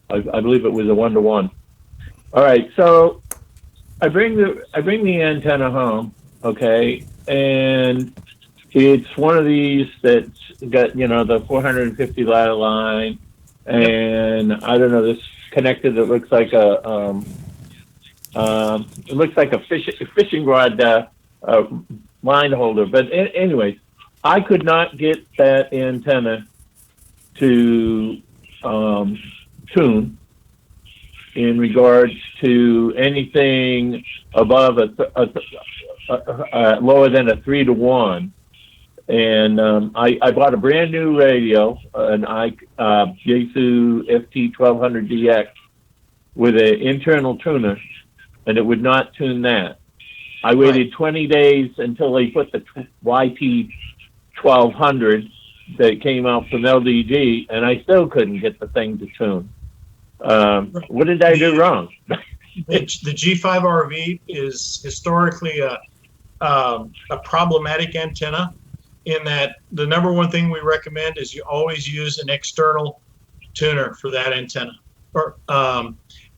I believe it was a 1-to-1. All right, so I bring the antenna home, okay, and it's one of these that's got the 450 ladder line, and I don't know, this connected that looks like a fishing rod line holder. But anyways, I could not get that antenna to tune, in regards to anything above lower than a 3-to-1. And I bought a brand new radio, an Yaesu FT1200DX with an internal tuner, and it would not tune that. I waited 20 days until they put the YT1200 that came out from LDG, and I still couldn't get the thing to tune. What did I do wrong? The G5RV is historically a problematic antenna, in that the number one thing we recommend is you always use an external tuner for that antenna, or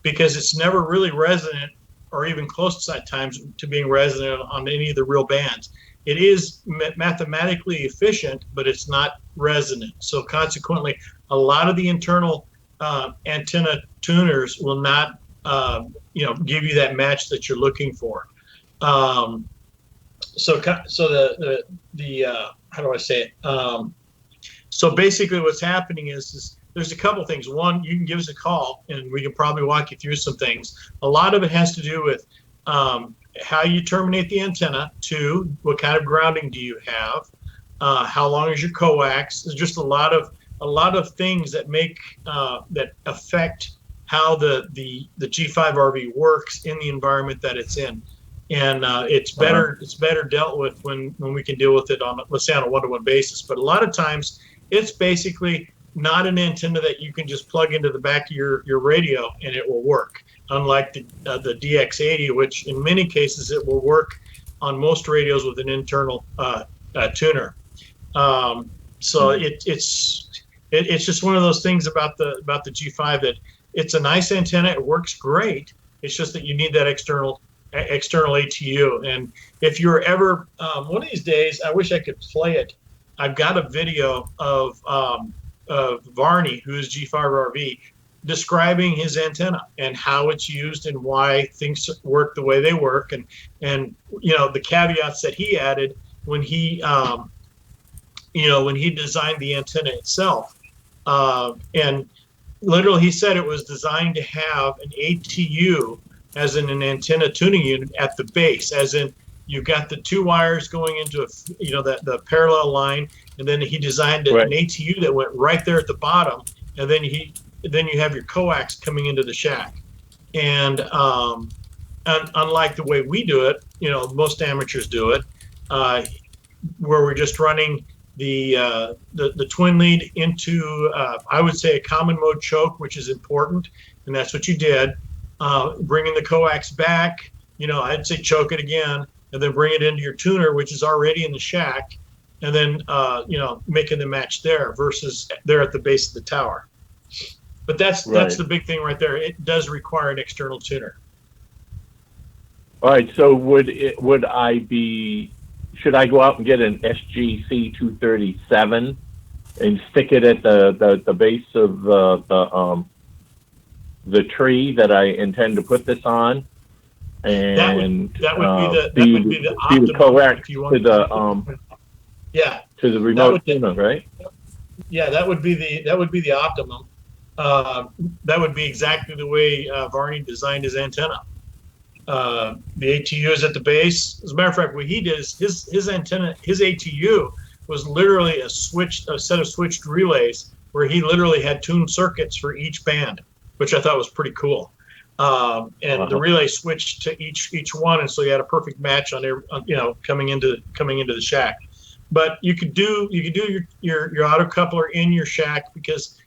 because it's never really resonant, or even close at times to being resonant on any of the real bands. It is mathematically efficient, but it's not resonant. So consequently, a lot of the internal antenna tuners will not, give you that match that you're looking for. So the how do I say it? So basically, what's happening is there's a couple things. One, you can give us a call, and we can probably walk you through some things. A lot of it has to do with how you terminate the antenna. 2, what kind of grounding do you have? How long is your coax? There's just a lot of things that make that affect how the G5RV works in the environment that it's in. And it's better dealt with when we can deal with it on, let's say, on a one-to-one basis. But a lot of times it's basically not an antenna that you can just plug into the back of your radio and it will work. Unlike the DX80, which in many cases it will work on most radios with an internal tuner. So it's just one of those things about the G5 that it's a nice antenna. It works great. It's just that you need that external ATU. And if you're ever one of these days, I wish I could play it. I've got a video of Varney, who is G5RV, describing his antenna and how it's used and why things work the way they work, and the caveats that he added when he designed the antenna itself. And literally, he said it was designed to have an ATU, as in an antenna tuning unit, at the base, as in you've got the 2 wires going into the parallel line, and then he designed an ATU that went right there at the bottom, and then you have your coax coming into the shack. And unlike the way we do it, most amateurs do it, where we're just running the twin lead into I would say a common mode choke, which is important, and that's what you did. Bringing the coax back, I'd say choke it again, and then bring it into your tuner, which is already in the shack, and then making the match there versus there at the base of the tower. But that's the big thing right there. It does require an external tuner. All right. So should I go out and get an SGC 237 and stick it at the base of the tree that I intend to put this on? And that would be the optimum coax to the to the remote tuner, right? Yeah, that would be the optimum. That would be exactly the way Varney designed his antenna. The ATU is at the base. As a matter of fact, what he did is his antenna, his ATU was literally a set of switched relays, where he literally had tuned circuits for each band, which I thought was pretty cool. The relay switched to each one, and so you had a perfect match on coming into the shack. But you could do your auto coupler in your shack, because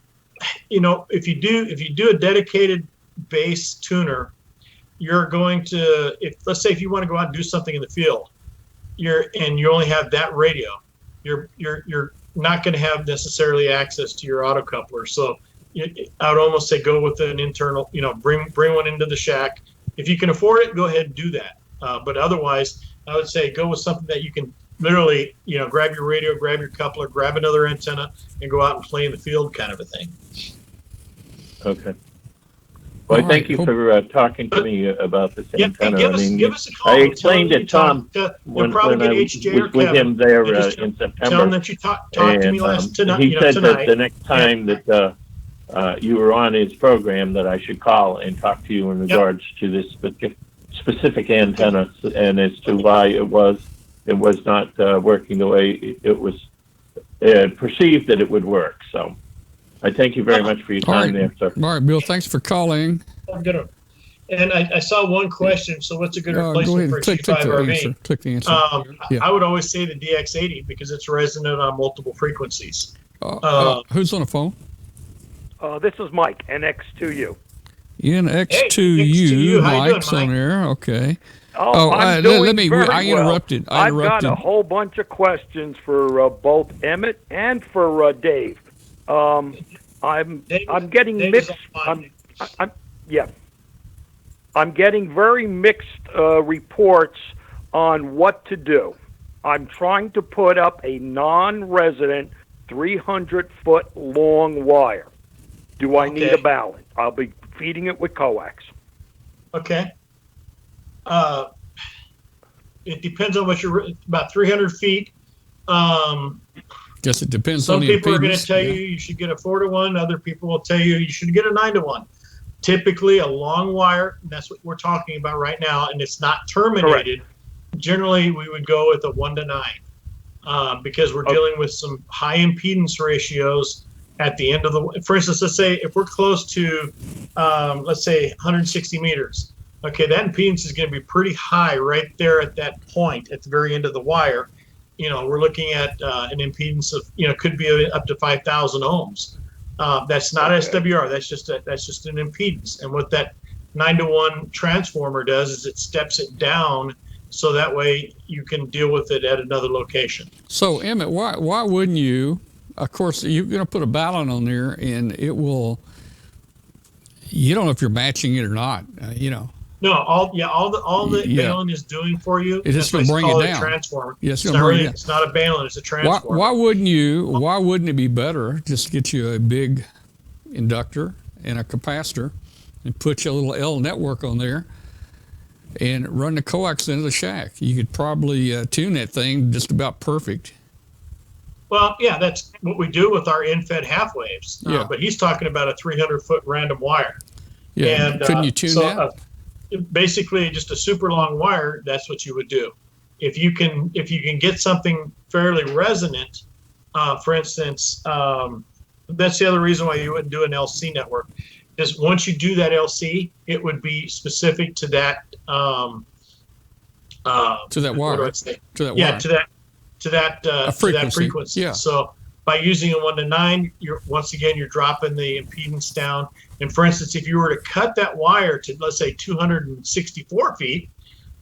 if you do a dedicated base tuner, you're going to, let's say if you want to go out and do something in the field, you only have that radio, you're not going to have necessarily access to your auto coupler. So I would almost say go with an internal, bring one into the shack. If you can afford it, go ahead and do that. But otherwise, I would say go with something that you can literally, grab your radio, grab your coupler, grab another antenna, and go out and play in the field, kind of a thing. Okay. Well, thank you for talking to me about this antenna. Give us a call. I explained it, Tom, when I was with him there in September. Tell him that you talked to me last tonight. He said that the next time that you were on his program, that I should call and talk to you in regards to this specific antenna and as to why it was not working the way it was perceived that it would work. So I thank you very much for your time there, sir. All right, Bill, thanks for calling. I'm gonna. And I saw one question. So what's a good replacement for a click G5RV? Click the answer. I would always say the DX80 because it's resonant on multiple frequencies. Who's on the phone? This is Mike, NX2U. NX2U, Mike's on there. Okay. I'm doing very I interrupted. well. I've got a whole bunch of questions for both Emmett and for Dave. I'm getting mixed. I'm getting very mixed reports on what to do. I'm trying to put up a non-resident 300-foot long wire. Do I need a balance? I'll be feeding it with coax. Okay. It depends on what you're about 300 feet. Guess it depends Some on the people impedance. are going to tell you should get a 4-to-1. Other people will tell you should get a 9-to-1. Typically, a long wire, and that's what we're talking about right now, and it's not terminated. Correct. Generally, we would go with a 1-to-9 because we're dealing with some high impedance ratios at the end of the. For instance, let's say if we're close to, let's say 160 meters. Okay, that impedance is going to be pretty high right there at that point at the very end of the wire. We're looking at an impedance of, could be up to 5,000 ohms. That's not SWR. That's just an impedance. And what that 9-to-1 transformer does is it steps it down so that way you can deal with it at another location. So Emmett, why wouldn't you? Of course, you're going to put a balun on there, and it will. You don't know if you're matching it or not. No, all the balun is doing for you. It's just going to bring it down. Transformer. Yeah, it's not It's not a balun. It's a transformer. Why wouldn't it be better just get you a big inductor and a capacitor and put you a little L network on there and run the coax into the shack? You could probably tune that thing just about perfect. Well, yeah, that's what we do with our in-fed half waves. But he's talking about a 300-foot random wire. Yeah, and, couldn't you tune that? Basically, just a super long wire. That's what you would do. If you can get something fairly resonant, for instance, that's the other reason why you wouldn't do an LC network. Is once you do that LC, it would be specific to that. To that wire. To that frequency. Yeah. So by using a 1-to-9, you're dropping the impedance down. And for instance, if you were to cut that wire to, let's say, 264 feet,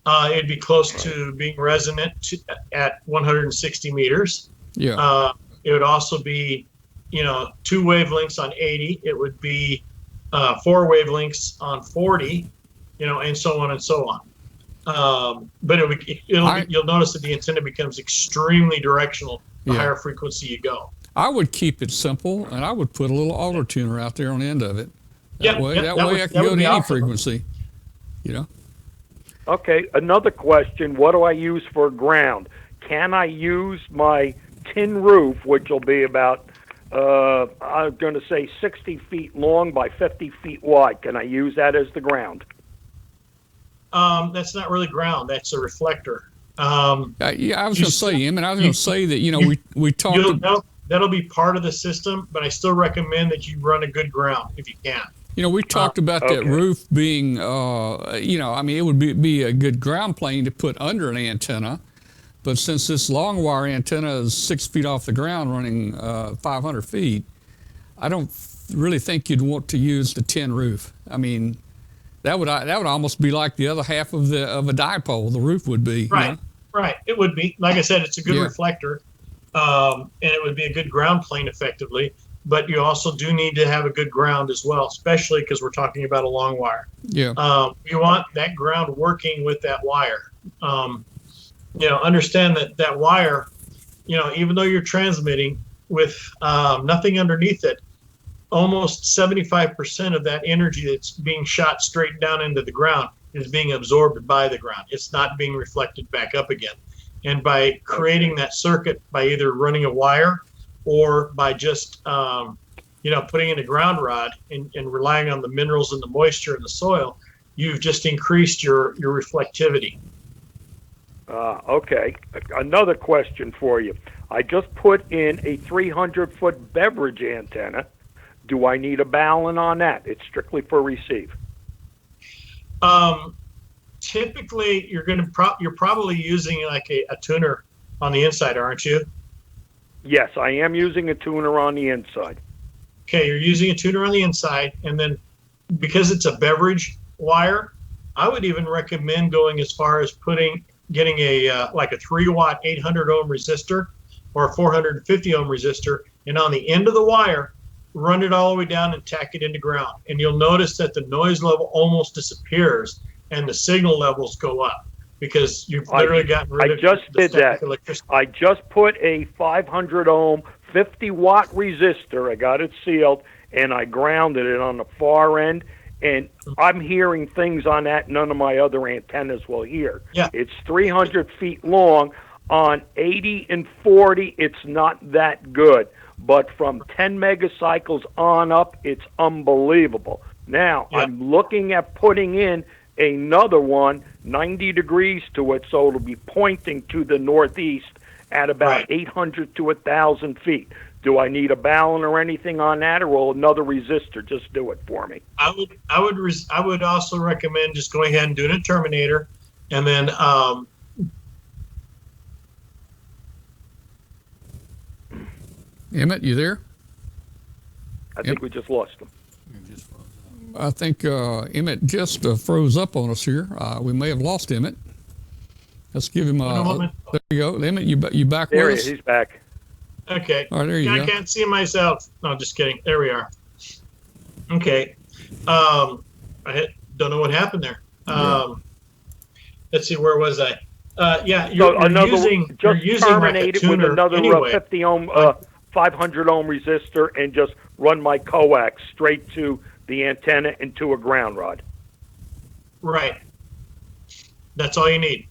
it'd be close to being resonant at 160 meters. Yeah. It would also be, 2 wavelengths on 80. It would be 4 wavelengths on 40, and so on and so on. But you'll notice that the antenna becomes extremely directional the higher frequency you go. I would keep it simple, and I would put a little auto tuner out there on the end of it. That way I can go to any frequency. Okay, another question. What do I use for ground? Can I use my tin roof, which will be about, I'm going to say 60 feet long by 50 feet wide? Can I use that as the ground? That's not really ground. That's a reflector. I was going to say, Emmett, I was going to say that, we talked. That'll be part of the system, but I still recommend that you run a good ground if you can. We talked about that roof being, it would be a good ground plane to put under an antenna. But since this long wire antenna is 6 feet off the ground running 500 feet, I don't really think you'd want to use the tin roof. I mean, that would almost be like the other half of a dipole. The roof would be. Right. Right. It would be. Like I said, it's a good reflector, and it would be a good ground plane effectively. But you also do need to have a good ground as well, especially because we're talking about a long wire. Yeah. You want that ground working with that wire. Understand that wire, even though you're transmitting with nothing underneath it, almost 75% of that energy that's being shot straight down into the ground is being absorbed by the ground. It's not being reflected back up again. And by creating that circuit, by either running a wire or by just putting in a ground rod and relying on the minerals and the moisture in the soil, you've just increased your reflectivity. Okay. Another question for you. I just put in a 300-foot beverage antenna. Do I need a balun on that? It's strictly for receive. Typically, you're probably using like a tuner on the inside, aren't you? Yes, I am using a tuner on the inside. Okay, you're using a tuner on the inside, and then because it's a beverage wire, I would even recommend going as far as getting a like a 3-watt 800 ohm resistor or a 450 ohm resistor, and on the end of the wire, run it all the way down and tack it into ground. And you'll notice that the noise level almost disappears and the signal levels go up because you've literally gotten rid of the static electricity. I just put a 500 ohm 50-watt resistor. I got it sealed, and I grounded it on the far end. And I'm hearing things on that none of my other antennas will hear. Yeah. It's 300 feet long. On 80 and 40, it's not that good. But from 10 megacycles on up, it's unbelievable. Now, Yeah. I'm looking at putting in another one 90 degrees to it, so it'll be pointing to the northeast at about 800 to 1,000 feet. Do I need a balun or anything on that, or will another resistor just do it for me? I would also recommend just going ahead and doing a terminator, and then Emmett, you there? I think we just lost them. I think Emmett just froze up on us here. We may have lost Emmett. Let's give him a. There you go, Emmett. You back There with he us? is. He's back. okay. All right, there you I go. can't see myself. No, just kidding. There we are. Okay. Don't know what happened there. Let's see. Where was I? Yeah, you're using terminate like a it with tuner another anyway. 50 ohm, 500 ohm resistor, and just run my coax straight to the antenna into a ground rod. Right. That's all you need.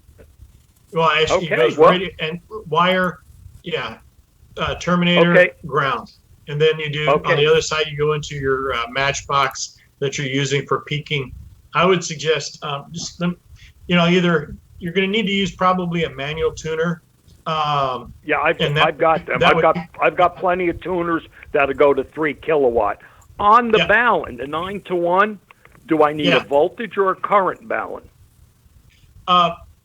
Well, actually, Okay, it goes well- radio and wire. Yeah. Terminator, ground, and then you do on the other side. You go into your matchbox that you're using for peaking. I would suggest either you're going to need to use probably a manual tuner. Yeah, I've got them. I've got plenty of tuners that'll go to 3 kilowatt. On the balun, the 9-to-1, do I need a voltage or a current balun?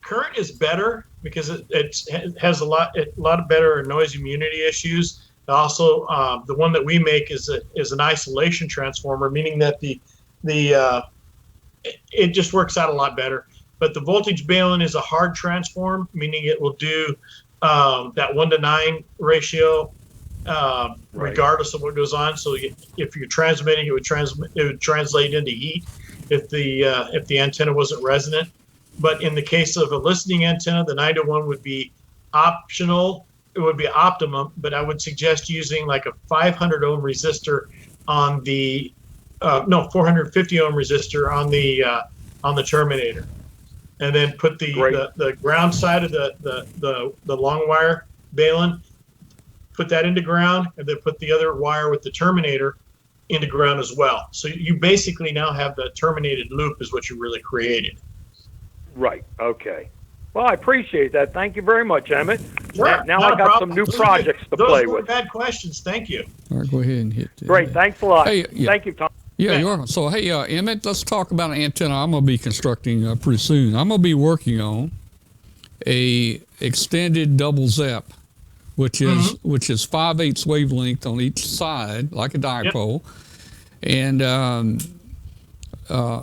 Current is better because it has a lot of better noise immunity issues. Also, the one that we make is an isolation transformer, meaning that it just works out a lot better. But the voltage balun is a hard transform, meaning it will do that 1-to-9 ratio regardless of what goes on. So if you're transmitting, it would translate into heat if the antenna wasn't resonant. But in the case of a listening antenna, the 9-to-1 would be optional. It would be optimum, but I would suggest using like a 500 ohm resistor on the 450 ohm resistor on the terminator, and then put the ground side of the long wire balun, put that into ground, and then put the other wire with the terminator into ground as well. So you basically now have the terminated loop is what you really created. Right. Okay. Well, I appreciate that. Thank you very much, Emmett. Sure, now I got some new projects to play with. Those were bad questions. Thank you. All right, go ahead and hit. Great. Thanks a lot. Hey, Thank you, Tom. Yeah, you're welcome. So, hey, Emmett, let's talk about an antenna I'm going to be constructing pretty soon. I'm going to be working on a extended double ZEP, which is 5/8 wavelength on each side, like a dipole, and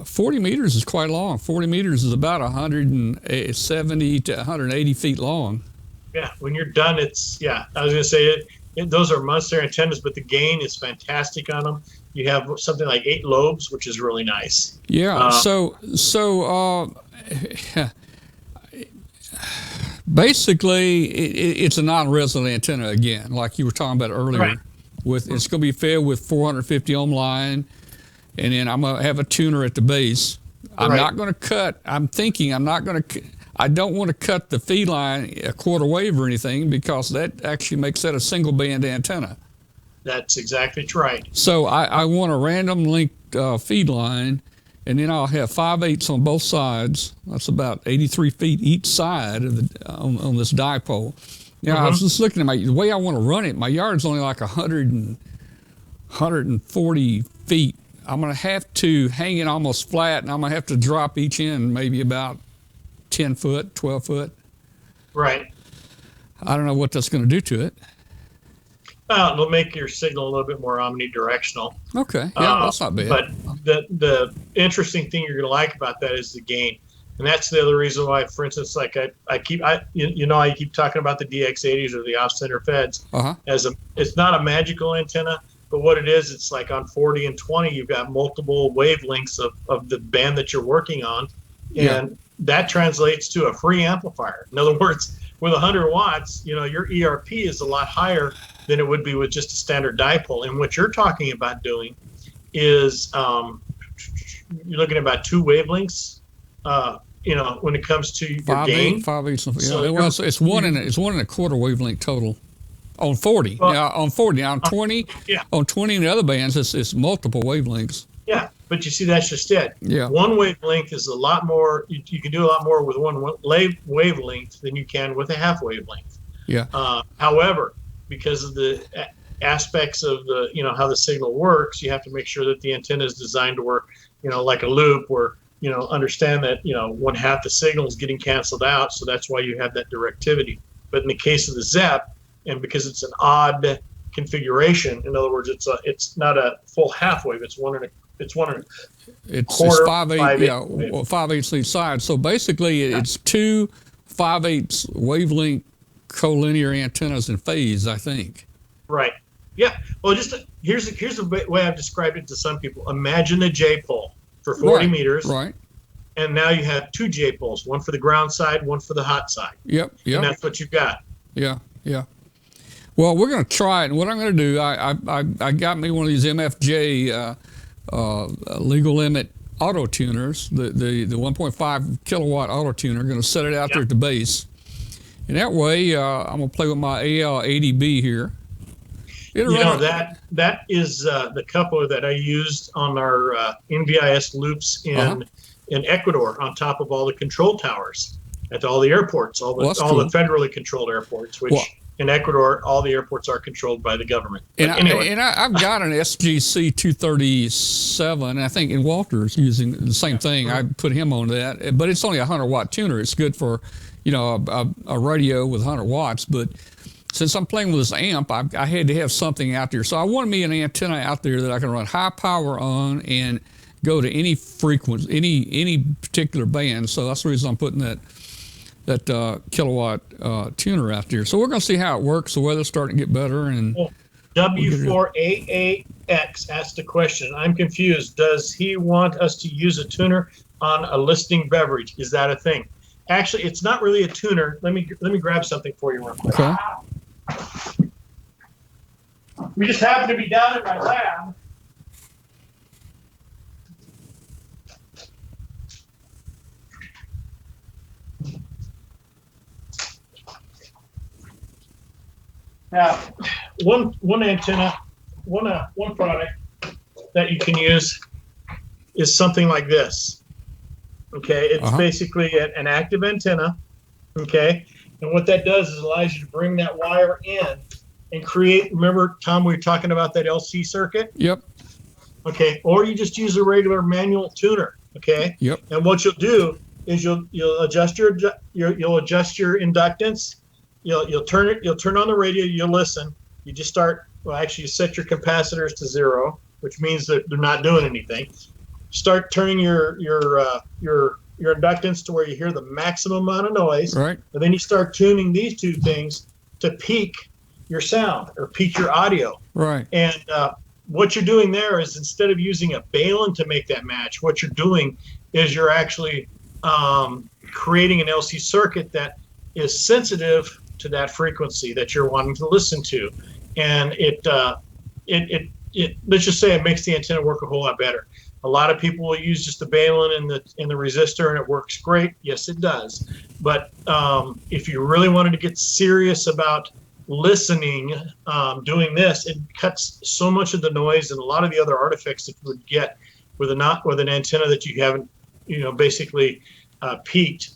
40 meters is quite long. 40 meters is about 170 to 180 feet long. Yeah, when you're done, I was going to say those are monster antennas, but the gain is fantastic on them. You have something like 8 lobes, which is really nice. Yeah. Basically, it's a non-resonant antenna again, like you were talking about earlier. Right. It's going to be fed with 450 ohm line, and then I'm going to have a tuner at the base. I'm not going to cut. I'm thinking I'm not going to. I don't want to cut the feed line a quarter wave or anything because that actually makes that a single band antenna. That's exactly right. So I want a random linked feed line, and then I'll have 5/8 on both sides. That's about 83 feet each side of the on this dipole. Now, I was just looking at the way I want to run it. My yard's only like 140 feet. I'm going to have to hang it almost flat, and I'm going to have to drop each end maybe about 10 foot, 12 foot. Right. I don't know what that's going to do to it. Well, it'll make your signal a little bit more omnidirectional. Okay, yeah, that's not bad. But the interesting thing you're going to like about that is the gain. And that's the other reason why, for instance, like I keep talking about the DX80s or the off-center feds it's not a magical antenna, but what it is, it's like on 40 and 20, you've got multiple wavelengths of the band that you're working on, and that translates to a free amplifier. In other words, with 100 watts, your ERP is a lot higher than it would be with just a standard dipole. And what you're talking about doing is you're looking at about 2 wavelengths. When it comes to your gain, 5/8. Yeah, so it's one and a quarter wavelength total on 40. On 40, now on 20, on 20 and the other bands, it's multiple wavelengths. Yeah, but you see, that's just it. Yeah, one wavelength is a lot more. You can do a lot more with one wavelength than you can with a half wavelength. Yeah. However, because of the aspects of the how the signal works, you have to make sure that the antenna is designed to work like a loop where understand that, 1/2 the signal is getting canceled out. So that's why you have that directivity. But in the case of the ZEP, and because it's an odd configuration, in other words, it's not a full half wave. It's one and a quarter. 5/8, 5/8 each side. So basically it's 2 5/8 wavelength collinear antennas in phase, I think. Right. Yeah. Well, here's the way I've described it to some people. Imagine a J-pole for 40 meters. Right. And now you have 2 J-poles, one for the ground side, one for the hot side. Yep. And that's what you've got. Yeah. Well, we're going to try it. And what I'm going to do, I got me one of these MFJ legal limit auto tuners, the 1.5 kilowatt auto tuner. I'm going to set it out there at the base. And that way, I'm going to play with my AL80B here. That is the coupler that I used on our NVIS loops in Ecuador on top of all the control towers at all the airports, all the federally controlled airports, which in Ecuador, all the airports are controlled by the government. I've got an SGC 237, I think, and Walter's using the same thing. I put him on that, but it's only a 100-watt tuner. It's good for, a radio with 100 watts, but since I'm playing with this amp, I had to have something out there. So I wanted me an antenna out there that I can run high power on and go to any frequency, any particular band. So that's the reason I'm putting that kilowatt tuner out there. So we're going to see how it works. The weather's starting to get better. And W4AAX asked a question. I'm confused. Does he want us to use a tuner on a listing beverage? Is that a thing? Actually, it's not really a tuner. Let me grab something for you real quick. Okay. We just happen to be down in my lab. Now, one antenna, one product that you can use is something like this. Okay, it's basically an active antenna. Okay, and what that does is allows you to bring that wire in and create. Remember, Tom, we were talking about that LC circuit. Yep. Okay, or you just use a regular manual tuner. Okay. Yep. And what you'll do is you'll adjust your inductance. You'll turn on the radio. You'll listen. You just start. Well, actually, you set your capacitors to 0, which means that they're not doing anything. Start turning your inductance to where you hear the maximum amount of noise. Right. And then you start tuning these two things to peak your sound or peak your audio. Right. And what you're doing there is instead of using a balun to make that match, what you're doing is you're actually creating an LC circuit that is sensitive to that frequency that you're wanting to listen to. And it let's just say it makes the antenna work a whole lot better. A lot of people will use just the balun and the resistor, and it works great. Yes, it does. But if you really wanted to get serious about listening, doing this, it cuts so much of the noise and a lot of the other artifacts that you would get with an antenna that you haven't, basically peaked.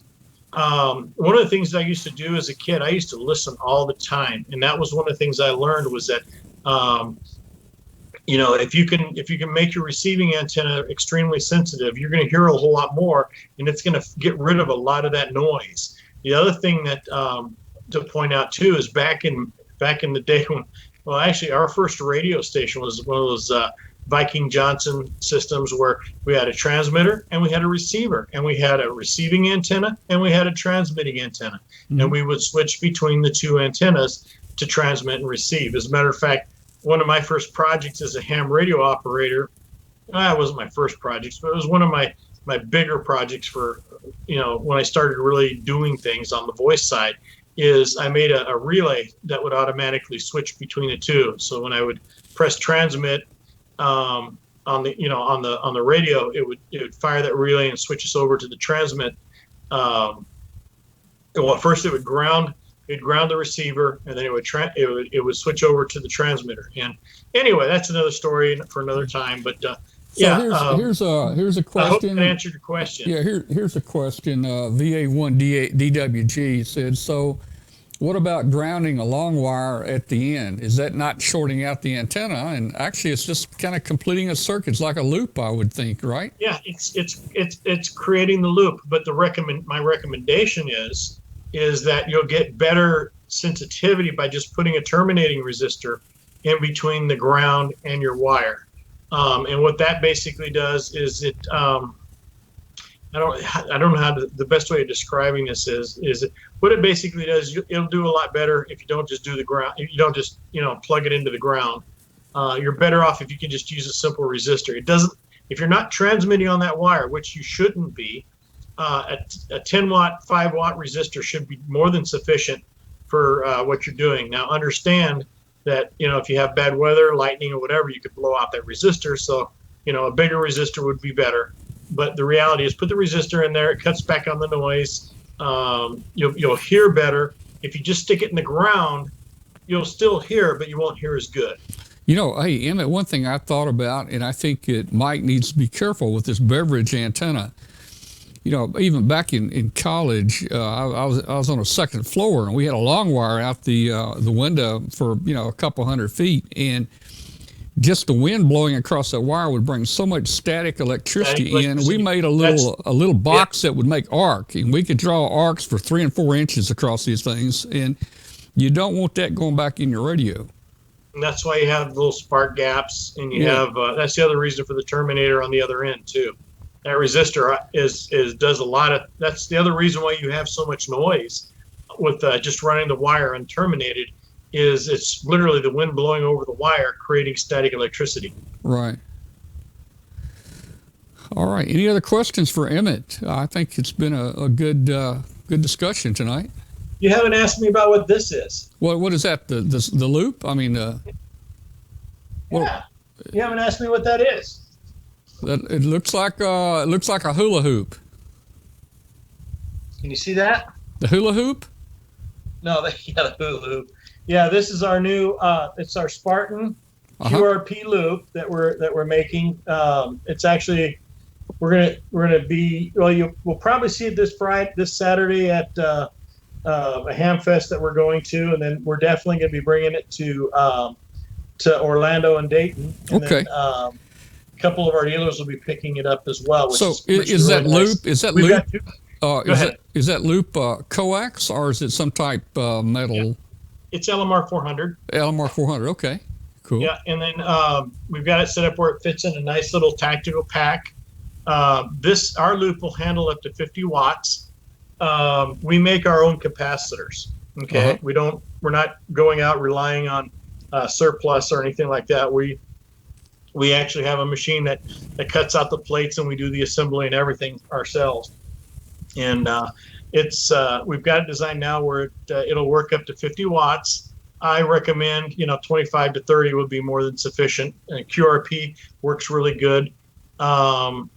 One of the things I used to do as a kid, I used to listen all the time, and that was one of the things I learned was that, if you can make your receiving antenna extremely sensitive, you're going to hear a whole lot more, and it's going to get rid of a lot of that noise. The other thing that to point out too is back in the day when, well, actually our first radio station was one of those Viking Johnson systems where we had a transmitter and we had a receiver, and we had a receiving antenna and we had a transmitting antenna, and we would switch between the two antennas to transmit and receive. As a matter of fact, one of my first projects as a ham radio operator, it wasn't my first projects, but it was one of my bigger projects for, when I started really doing things on the voice side, is I made a relay that would automatically switch between the two. So when I would press transmit on the radio, it would fire that relay and switch us over to the transmit. Well, first it would ground the receiver, and then it would switch over to the transmitter. And anyway, that's another story for another time. But here's a question. I hope that answered your question. Yeah, here's a question. VA1DWG said, so what about grounding a long wire at the end? Is that not shorting out the antenna? And actually, it's just kind of completing a circuit. It's like a loop, I would think, right? Yeah, it's creating the loop. But my recommendation is that you'll get better sensitivity by just putting a terminating resistor in between the ground and your wire. And what that basically does is it, I don't know how the best way of describing this is what it basically does. It'll do a lot better if you don't just do the ground. If you don't just plug it into the ground. You're better off if you can just use a simple resistor. It doesn't. If you're not transmitting on that wire, which you shouldn't be, a 10 watt, 5 watt resistor should be more than sufficient for what you're doing. Now understand that if you have bad weather, lightning or whatever, you could blow out that resistor. So a bigger resistor would be better. But the reality is, put the resistor in there. It cuts back on the noise. You'll hear better. If you just stick it in the ground, you'll still hear, but you won't hear as good. Hey, Emmett, one thing I thought about, and I think Mike needs to be careful with this beverage antenna. Even back in college, I was on a second floor, and we had a long wire out the window for a couple hundred feet, and just the wind blowing across that wire would bring so much static electricity in. We made a little box that would make arc, and we could draw arcs for 3 and 4 inches across these things, and you don't want that going back in your radio. And that's why you have little spark gaps, and you have that's the other reason for the terminator on the other end too. That resistor does a lot of. That's the other reason why you have so much noise with just running the wire unterminated. Is it's literally the wind blowing over the wire creating static electricity. Right. All right. Any other questions for Emmett? I think it's been a good discussion tonight. You haven't asked me about what this is. What is that? The loop? I mean, yeah. You haven't asked me what that is. It looks like a hula hoop. Can you see that? The hula hoop? No, the hula hoop. Yeah, this is our new. It's our Spartan QRP loop that we're making. It's actually we're gonna be. Well, we'll probably see it this Saturday at a ham fest that we're going to, and then we're definitely gonna be bringing it to Orlando and Dayton. And okay. Then, a couple of our dealers will be picking it up as well. So is that loop? Is that loop? Is that loop coax, or is it some type metal? Yeah. It's LMR 400. LMR 400. Okay, cool. Yeah, and then we've got it set up where it fits in a nice little tactical pack. Our loop will handle up to 50 watts. We make our own capacitors. Okay, we're not going out relying on surplus or anything like that. We actually have a machine that cuts out the plates, and we do the assembly and everything ourselves. And we've got it designed now where it'll work up to 50 watts. I recommend 25 to 30 would be more than sufficient. And QRP works really good.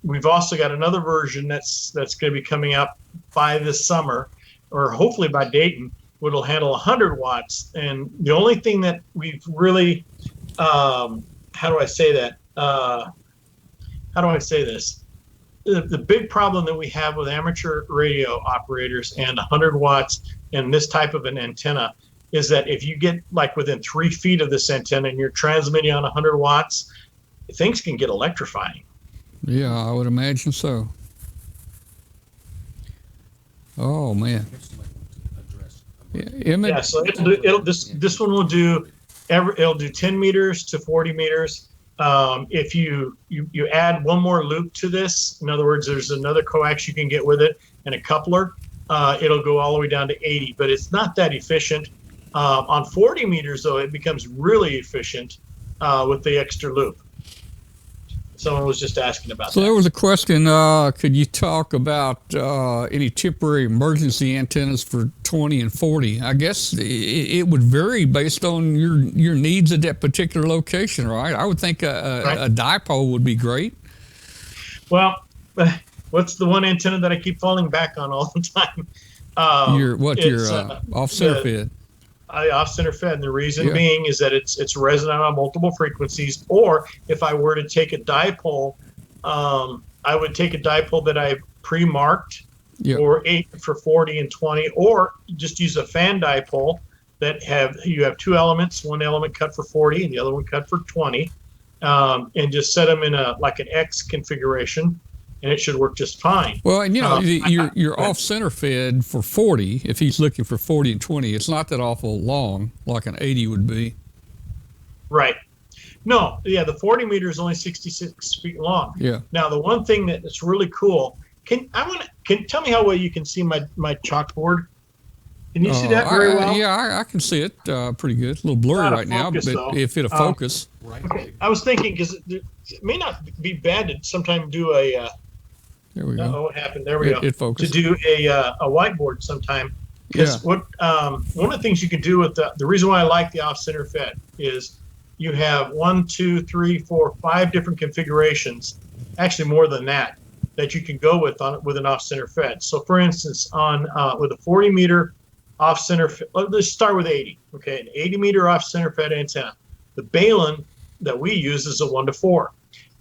We've also got another version that's going to be coming out by this summer, or hopefully by Dayton. it'll handle 100 watts. And the only thing that we've really, how do I say that? How do I say this? The big problem that we have with amateur radio operators and 100 watts and this type of an antenna is that if you get like within 3 feet of this antenna and you're transmitting on 100 watts, things can get electrifying. Yeah, I would imagine so. Oh man. Yeah, Emmett. Yeah, so this one will do it'll do 10 meters to 40 meters. If you add one more loop to this, in other words, there's another coax you can get with it and a coupler, it'll go all the way down to 80, but it's not that efficient. On 40 meters, though, it becomes really efficient with the extra loop. Someone was just asking about So that. there was a question, could you talk about any temporary emergency antennas for 20 and 40? I guess it would vary based on your needs at that particular location, right? I would think a dipole would be great. Well, what's the one antenna that I keep falling back on all the time? Your off-center fed? Off-center fed. And the reason being is that it's resonant on multiple frequencies. Or if I were to take a dipole, I would take a dipole that I pre-marked for 40 and 20, or just use a fan dipole that you have two elements, one element cut for 40 and the other one cut for 20, and just set them in an X configuration, and it should work just fine. Well, and you're off-center fed for 40. If he's looking for 40 and 20, it's not that awful long, like an 80 would be. Right. No, yeah, the 40 meter is only 66 feet long. Yeah. Now, the one thing that's really cool, can tell me how well you can see my chalkboard? Can you see that very well? Yeah, I can see it pretty good. A little blurry right now, but if it'll focus. Okay. I was thinking, because it may not be bad to sometime do a. There we go. Oh, what happened? There we go. It focused. To do a whiteboard sometime. Because one of the things you can do with the reason why I like the off-center fed is you have 1, 2, 3, 4, 5 different configurations, actually more than that you can go with an off-center fed. So, for instance, with a 40 meter off-center, let's start with 80. Okay, an 80 meter off-center fed antenna. The Balun that we use is a 1-to-4.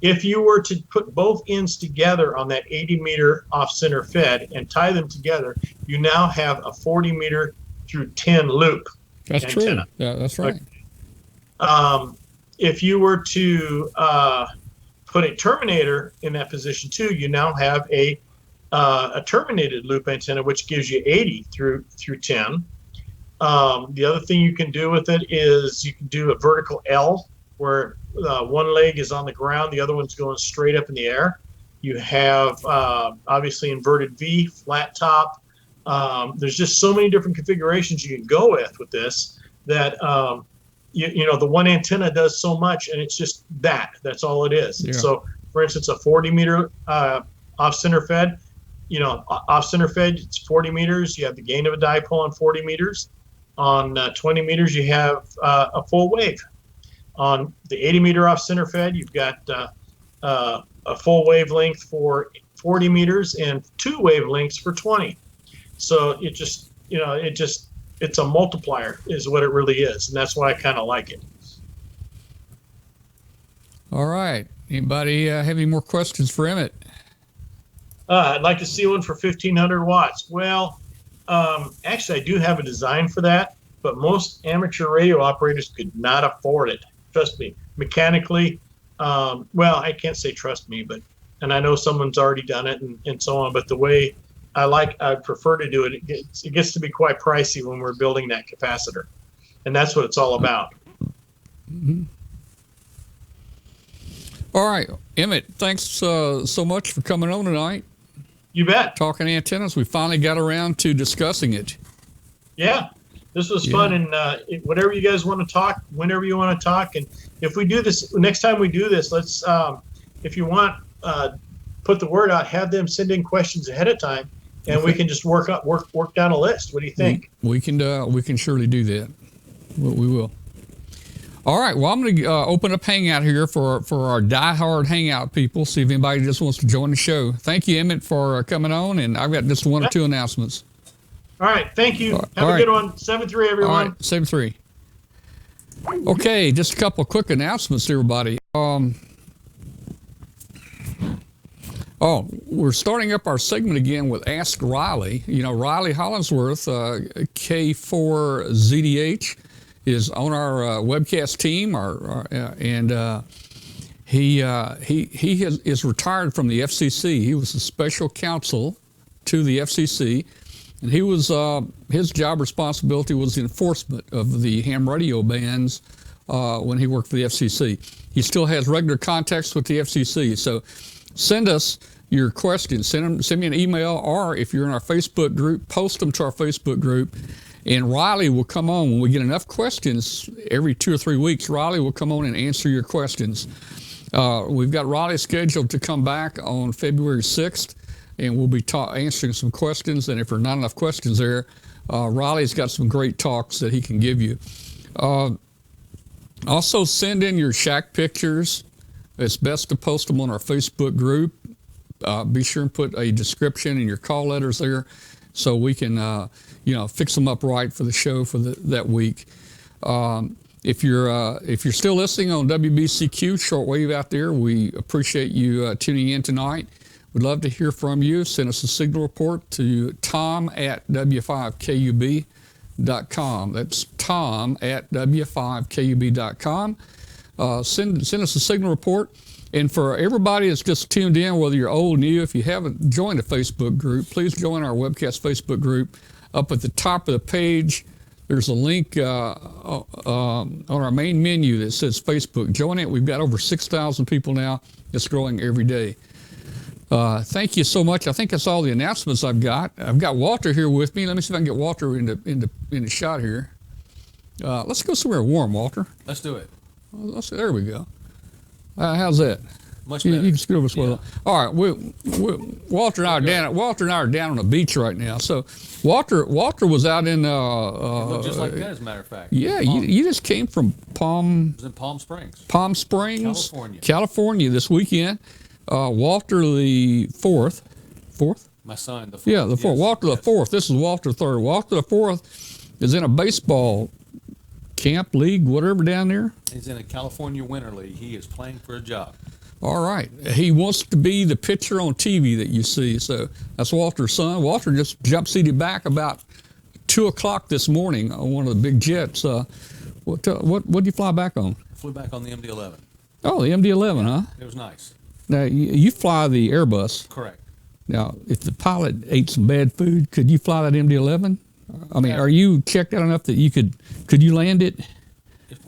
If you were to put both ends together on that 80 meter off-center fed and tie them together, you now have a 40 meter through 10 loop. That's antenna. True. Yeah, that's right. If you were to put a terminator in that position too, you now have a terminated loop antenna, which gives you 80 through 10. The other thing you can do with it is you can do a vertical L, where one leg is on the ground, the other one's going straight up in the air. You have obviously inverted V, flat top. There's just so many different configurations you can go with this that the one antenna does so much, and it's just that's all it is. Yeah. So, for instance, a 40 meter off-center fed, off-center fed, it's 40 meters. You have the gain of a dipole on 40 meters. On 20 meters, you have a full wave. On the 80 meter off-center fed, you've got a full wavelength for 40 meters and 2 wavelengths for 20. So it's a multiplier is what it really is, and that's why I kind of like it. All right. Anybody have any more questions for Emmett? I'd like to see one for 1,500 watts. Well, actually, I do have a design for that, but most amateur radio operators could not afford it. Trust me. Mechanically, I can't say trust me, and I know someone's already done it and so on, but the way I prefer to do it, it gets to be quite pricey when we're building that capacitor. And that's what it's all about. Mm-hmm. All right, Emmett, thanks so much for coming on tonight. You bet. Talking antennas. We finally got around to discussing it. Yeah, this was fun. And whatever you guys want to talk, whenever you want to talk. And if we do this, next time we do this, let's, if you want, put the word out, have them send in questions ahead of time, and we can just work down a list. What do you think? We can surely do that. We will. All right. Well, I'm going to open up Hangout here for our diehard Hangout people. See if anybody just wants to join the show. Thank you, Emmett, for coming on. And I've got just one or two announcements. All right. Thank you. Have All a right. good one. 7-3, everyone. All right, 7-3. Okay, just a couple of quick announcements to everybody. We're starting up our segment again with Ask Riley. You know, Riley Hollingsworth, K4ZDH, is on our webcast team, he is retired from the FCC. He was a special counsel to the FCC, and he was his job responsibility was the enforcement of the ham radio bans when he worked for the FCC. He still has regular contacts with the FCC, so send us your questions. Send me an email, or if you're in our Facebook group, post them to our Facebook group, and Riley will come on when we get enough questions every 2 or 3 weeks. Riley will come on and answer your questions. We've got Riley scheduled to come back on February 6th, and we'll be answering some questions. And if there are not enough questions there, Riley's got some great talks that he can give you. Also, send in your shack pictures. It's best to post them on our Facebook group. Be sure and put a description in your call letters there, so we can, fix them up right for the show for that week. If you're still listening on WBCQ shortwave out there, we appreciate you tuning in tonight. We'd love to hear from you. Send us a signal report to tom@w5kub.com. That's tom@w5kub.com. Send us a signal report. And for everybody that's just tuned in, whether you're old or new, if you haven't joined a Facebook group, please join our webcast Facebook group. Up at the top of the page, there's a link on our main menu that says Facebook. Join it. We've got over 6,000 people now. It's growing every day. Thank you so much. I think that's all the announcements I've got. I've got Walter here with me. Let me see if I can get Walter in the shot here. Let's go somewhere warm, Walter. Let's do it. There we go. How's that? Much better. You can screw us with it. All right, Walter and I are down. Walter and I are down on the beach right now. So, Walter was out in. Look just like that, as a matter of fact. Yeah, you just came from It was in Palm Springs, California this weekend. Walter the fourth. My son, the fourth. Yeah, the fourth. Yes, Walter the fourth. This is Walter the third. Walter the fourth is in a baseball camp, league, whatever down there. He's in a California Winter League. He is playing for a job. All right. He wants to be the pitcher on TV that you see. So that's Walter's son. Walter just jump seated back about 2 o'clock this morning on one of the big jets. What did you fly back on? Flew back on the MD-11. Oh, the MD-11, huh? It was nice. Now, you fly the Airbus. Correct. Now, if the pilot ate some bad food, could you fly that MD-11? I mean, are you checked out enough that could you land it?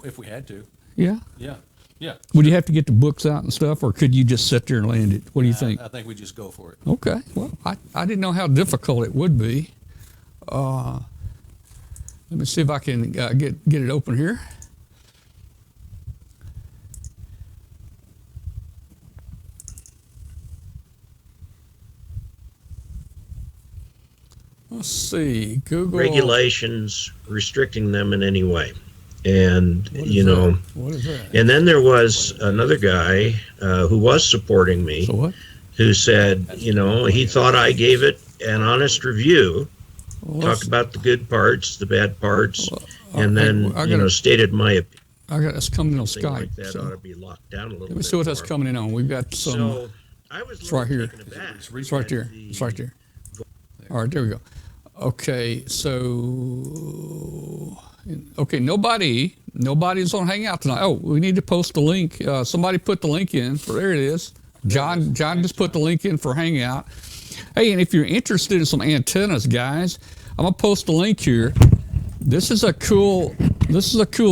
If we had to. Yeah? Yeah. Yeah. Would you have to get the books out and stuff, or could you just sit there and land it? What do you think? I think we just go for it. Okay. Well, I didn't know how difficult it would be. Let me see if I can get it open here. Let's see. Google regulations restricting them in any way. And, What is that? and then there was another guy who was supporting me So what? who said, he thought I gave it an honest review, talked about the good parts, the bad parts, and then, stated my opinion. I got it's coming in on Something Skype. like that So ought to be locked down a little bit. let me see what that's more. coming in on. We've got some. So I was It's right here. taken aback. It's right there. It's right there. All right, there we go. Okay, so nobody's on Hangout tonight. Oh, we need to post the link. Somebody put the link in for there. It is. John just put the link in for Hangout. Hey, and if you're interested in some antennas, guys, I'm gonna post the link here. This is a cool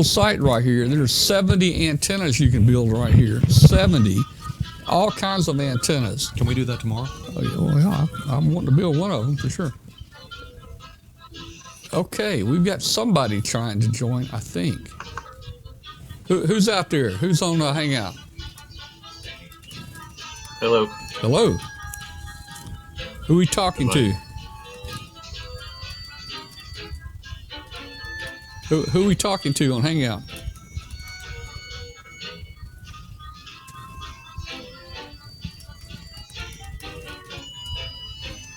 site right here. There's 70 antennas you can build right here. 70. All kinds of antennas. Can we do that tomorrow? Oh, yeah, I'm wanting to build one of them for sure. Okay, we've got somebody trying to join, I think. Who's out there? Who's on Hangout? Hello. Hello. Who are we talking to? Who are we talking to on Hangout?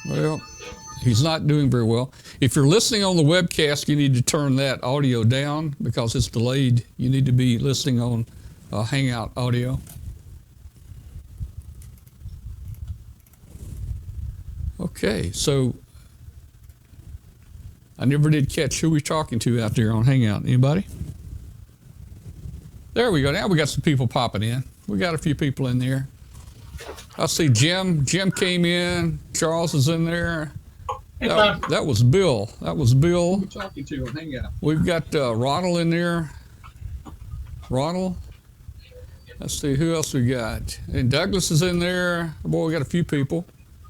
Well, He's not doing very well. If you're listening on the webcast, you need to turn that audio down because it's delayed. You need to be listening on Hangout audio. Okay, so I never did catch who we're talking to out there on Hangout. Anybody? There we go. Now we got some people popping in. We got a few people in there. I see Jim. Jim came in. Charles is in there. That was Bill. That was Bill. Who are we talking to on Hangout? We've got Ronald in there. Ronald. Let's see who else we got. And Douglas is in there. Boy, we got a few people.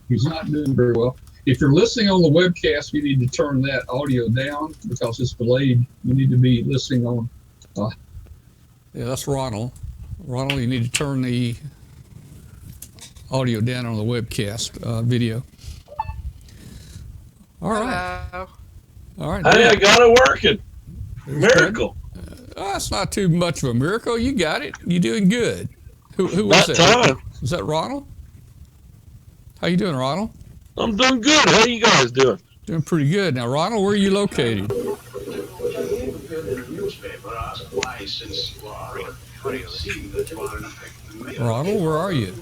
He's not doing very well. If you're listening on the webcast, you need to turn that audio down because it's delayed. You need to be listening on. Yeah, that's Ronald. Ronald, you need to turn the audio down on the webcast video. All right. Hello. All right. Hey, I got it working. Miracle. That's not too much of a miracle. You got it. You're doing good. Who was About that? time. Was that Ronald? How you doing, Ronald? I'm doing good. How you guys doing? Doing pretty good. Now, Ronald, where are you located? Ronald, where are you?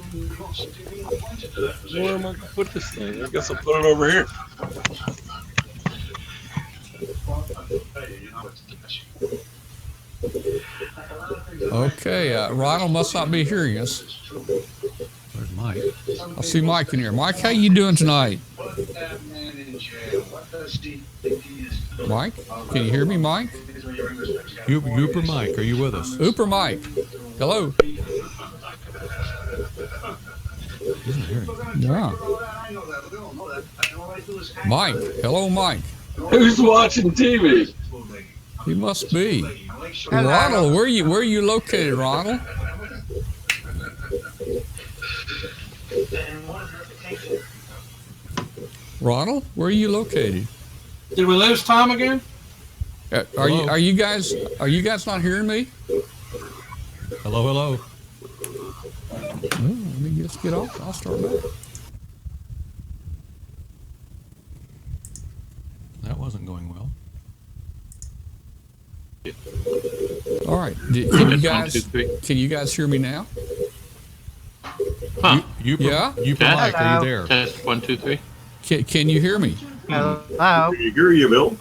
Where am I going to put this thing? I guess I'll put it over here. Okay, Ronald must not be hearing us. Where's Mike? I see Mike in here. Mike, how you doing tonight? Mike, can you hear me, Mike? Ooper Mike, are you with us? Ooper Mike, hello. He's not hearing. Yeah. Mike, hello, Mike. Who's watching TV? He must be. Ronald, where are you located, Ronald? Ronald, where are you located? Did we lose Tom again? Are you guys not hearing me? Hello, hello. Oh, let me just get off. I'll start back. That wasn't going well. All right. Can you guys hear me now? Huh. Yeah? Ooper Mike, are you there? Test 1, 2, 3. Can you hear me? Hello. You hear you, Bill?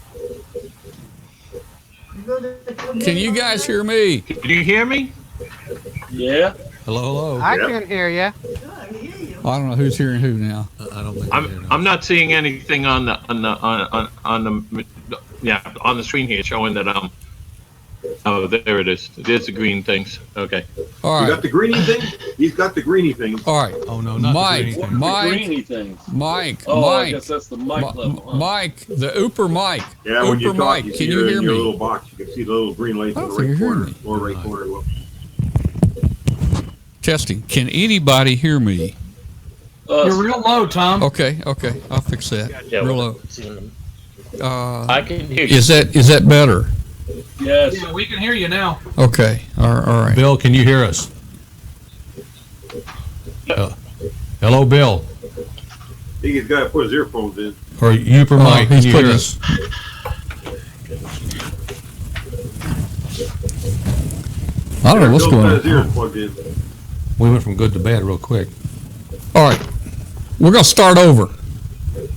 Can you guys hear me? Can you hear me? Yeah. Hello, hello. I can hear you. I don't know who's hearing who now. I don't think I'm not seeing anything on the screen here showing that oh, there it is. There's the green things. Okay. All You right. got the greeny thing? He's got the greeny thing. All right. Oh no, not Mike, the green thing. Mike, Greeny things. Mike, Oh, I Mike, guess that's the mic level. Huh? Mike, the Ooper Mike. Yeah, when you Ooper talk, Mike, you can see you her hear in your me? little box. You can see the little green lights I in don't the think right you're corner. hearing me. Lower right corner. Whoops. Testing. Can anybody hear me? You're real low, Tom. Okay, I'll fix that. Yeah, Real low. I can hear you. Is that better? Yes. Yeah, we can hear you now. Okay. All right. Bill, can you hear us? Hello, Bill. I think he's got to put his earphones in. Or Ooper Mike, can he's you putting hear us. us? I don't know what's Bill's going got his on. ears plugged in. We went from good to bad real quick. All right. We're going to start over.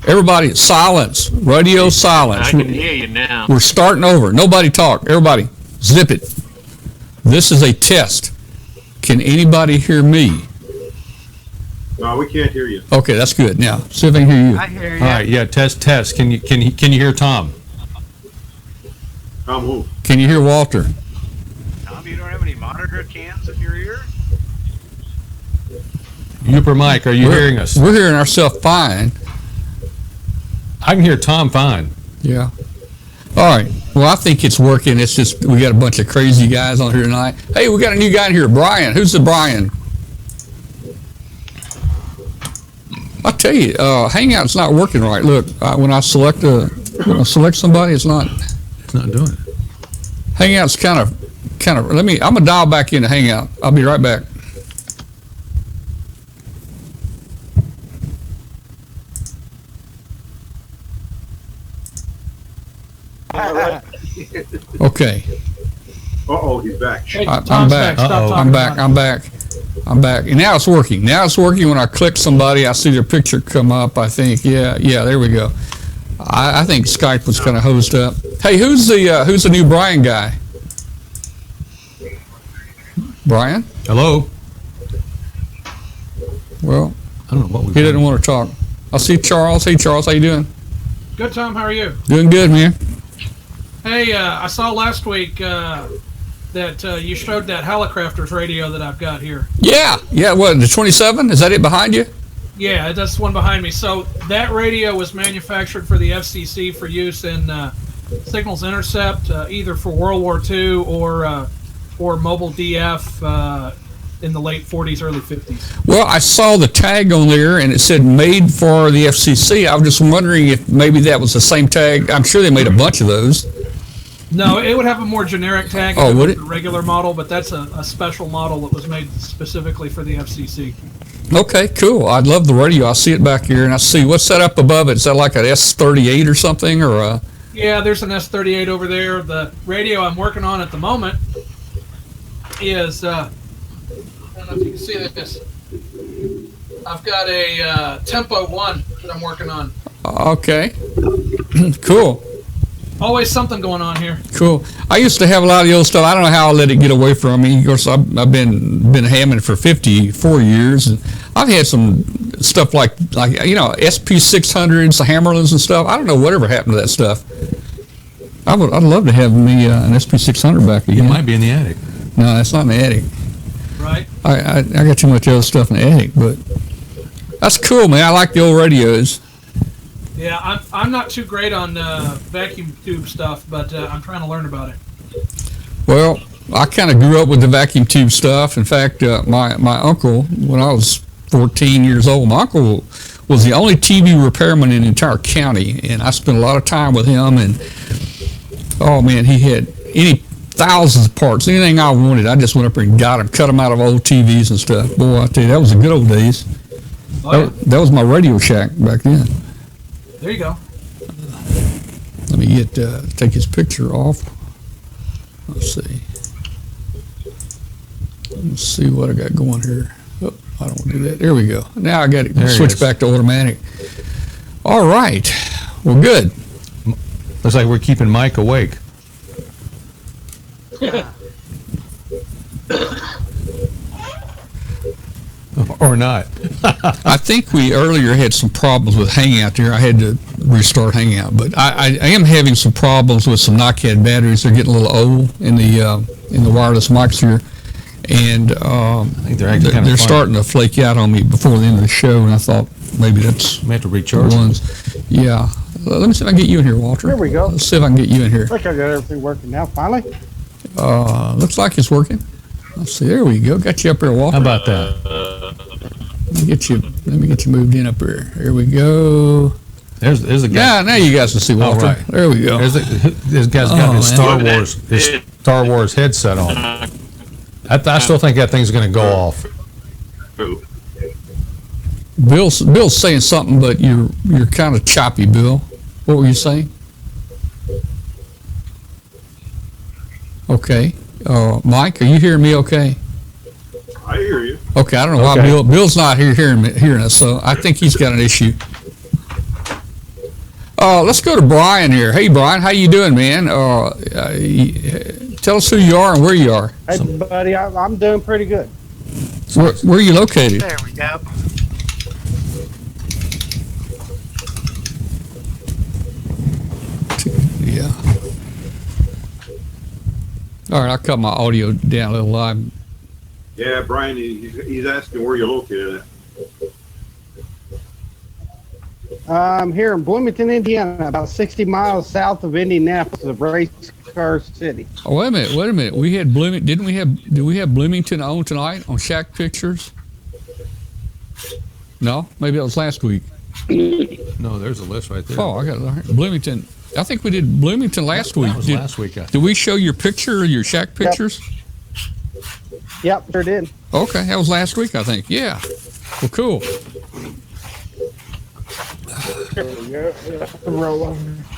Everybody, silence. Radio silence. I can hear you now. We're starting over. Nobody talk. Everybody, zip it. This is a test. Can anybody hear me? No, we can't hear you. Okay, that's good. Now, see if I can hear you. I hear you. All right, yeah, test. Can you hear Tom? Tom, who? Can you hear Walter? Tom, you don't have any monitor cams in your ear? Ooper Mike, are you hearing us? We're hearing ourselves fine. I can hear Tom fine. Yeah. All right. Well, I think it's working. It's just we got a bunch of crazy guys on here tonight. Hey, we got a new guy in here, Brian. Who's the Brian? I tell you, Hangout's not working right. Look, when I select somebody, it's not. It's not doing it. Hangout's kind of. I'm gonna dial back into Hangout. I'll be right back. Okay. Uh-oh, he's back. Hey, I'm Tom's back. Stop Uh-oh. talking I'm about back. I'm back. And now it's working. Now it's working. When I click somebody, I see their picture come up. I think, yeah, there we go. I think Skype was kind of hosed up. Hey, who's the new Brian guy? Brian? Hello? Well, I don't know what we he didn't want to talk. I see Charles. Hey, Charles, how you doing? Good, Tom. How are you? Doing good, man. Hey, I saw last week that you showed that Helicrafters radio that I've got here. Yeah. What, the 27? Is that it behind you? Yeah, that's the one behind me. So that radio was manufactured for the FCC for use in signals intercept, either for World War II or mobile DF in the late 40s, early 50s. Well, I saw the tag on there, and it said made for the FCC. I was just wondering if maybe that was the same tag. I'm sure they made a bunch of those. No, it would have a more generic tag. Oh, would it? The regular model, but that's a special model that was made specifically for the FCC. Okay, cool. I'd love the radio. I see it back here, and I see what's that up above it. Is that like an S38 or something, or a? Yeah, there's an S38 over there. The radio I'm working on at the moment is, I don't know if you can see this. I've got a Tempo 1 that I'm working on. Okay, cool. Always something going on here. Cool. I used to have a lot of the old stuff. I don't know how I let it get away from me. Of course, I've been hamming for 54 years, and I've had some stuff like SP600s, the Hammerlands and stuff. I don't know whatever happened to that stuff. I'd love to have me an SP600 back again. It might be in the attic. No, it's not in the attic. Right. I got too much other stuff in the attic, but that's cool, man. I like the old radios. Yeah, I'm not too great on vacuum tube stuff, but I'm trying to learn about it. Well, I kind of grew up with the vacuum tube stuff. In fact, my uncle, when I was 14 years old, my uncle was the only TV repairman in the entire county, and I spent a lot of time with him. And oh man, he had thousands of parts, anything I wanted. I just went up there and got them, cut them out of old TVs and stuff. Boy, I tell you, that was the good old days. Oh, yeah. That was my Radio Shack back then. There you go. Let me take his picture off. Let's see what I got going here. Oh, I don't want to do that. There we go. Now I got it switched back to automatic. All right. Well, good. Looks like we're keeping Mike awake. Or not. I think we earlier had some problems with Hangout there. I had to restart Hangout, but I am having some problems with some knockhead batteries. They're getting a little old in the wireless mics here, and I think they're starting to flake out on me before the end of the show. And I thought maybe that's we have to recharge ones. Yeah. Let me see if I can get you in here, Walter. There we go. Let's see if I can get you in here. I think I got everything working now, finally. Looks like it's working. Let's see. There we go. Got you up there, Walter. How about that? Let me get you moved in up here. Here we go. There's the guy. Yeah, now you guys can see Walter. Right. There we go. This guy's got his Star Wars headset on. I still think that thing's going to go off. Bill's saying something, but you're kind of choppy, Bill. What were you saying? Okay. Mike, are you hearing me okay? I hear you. Okay, I don't know why Bill's not hearing us, so I think he's got an issue. Let's go to Brian here. Hey, Brian, how you doing, man? Tell us who you are and where you are. Hey, buddy, I'm doing pretty good. Where are you located? There we go. Yeah. All right, I'll cut my audio down a little live. Yeah, Brian, he's asking where you're located at. I'm here in Bloomington, Indiana, about 60 miles south of Indianapolis, a race car city. Oh, wait a minute. We had Bloomington. Did we have Bloomington on tonight on Shack Pictures? No, maybe that was last week. No, there's a list right there. Oh, I got it. Bloomington. I think we did Bloomington last week. That was last week. Did we show your picture, your Shack Pictures? Yep, sure did. Okay, that was last week, I think. Yeah. Well, cool. There we go.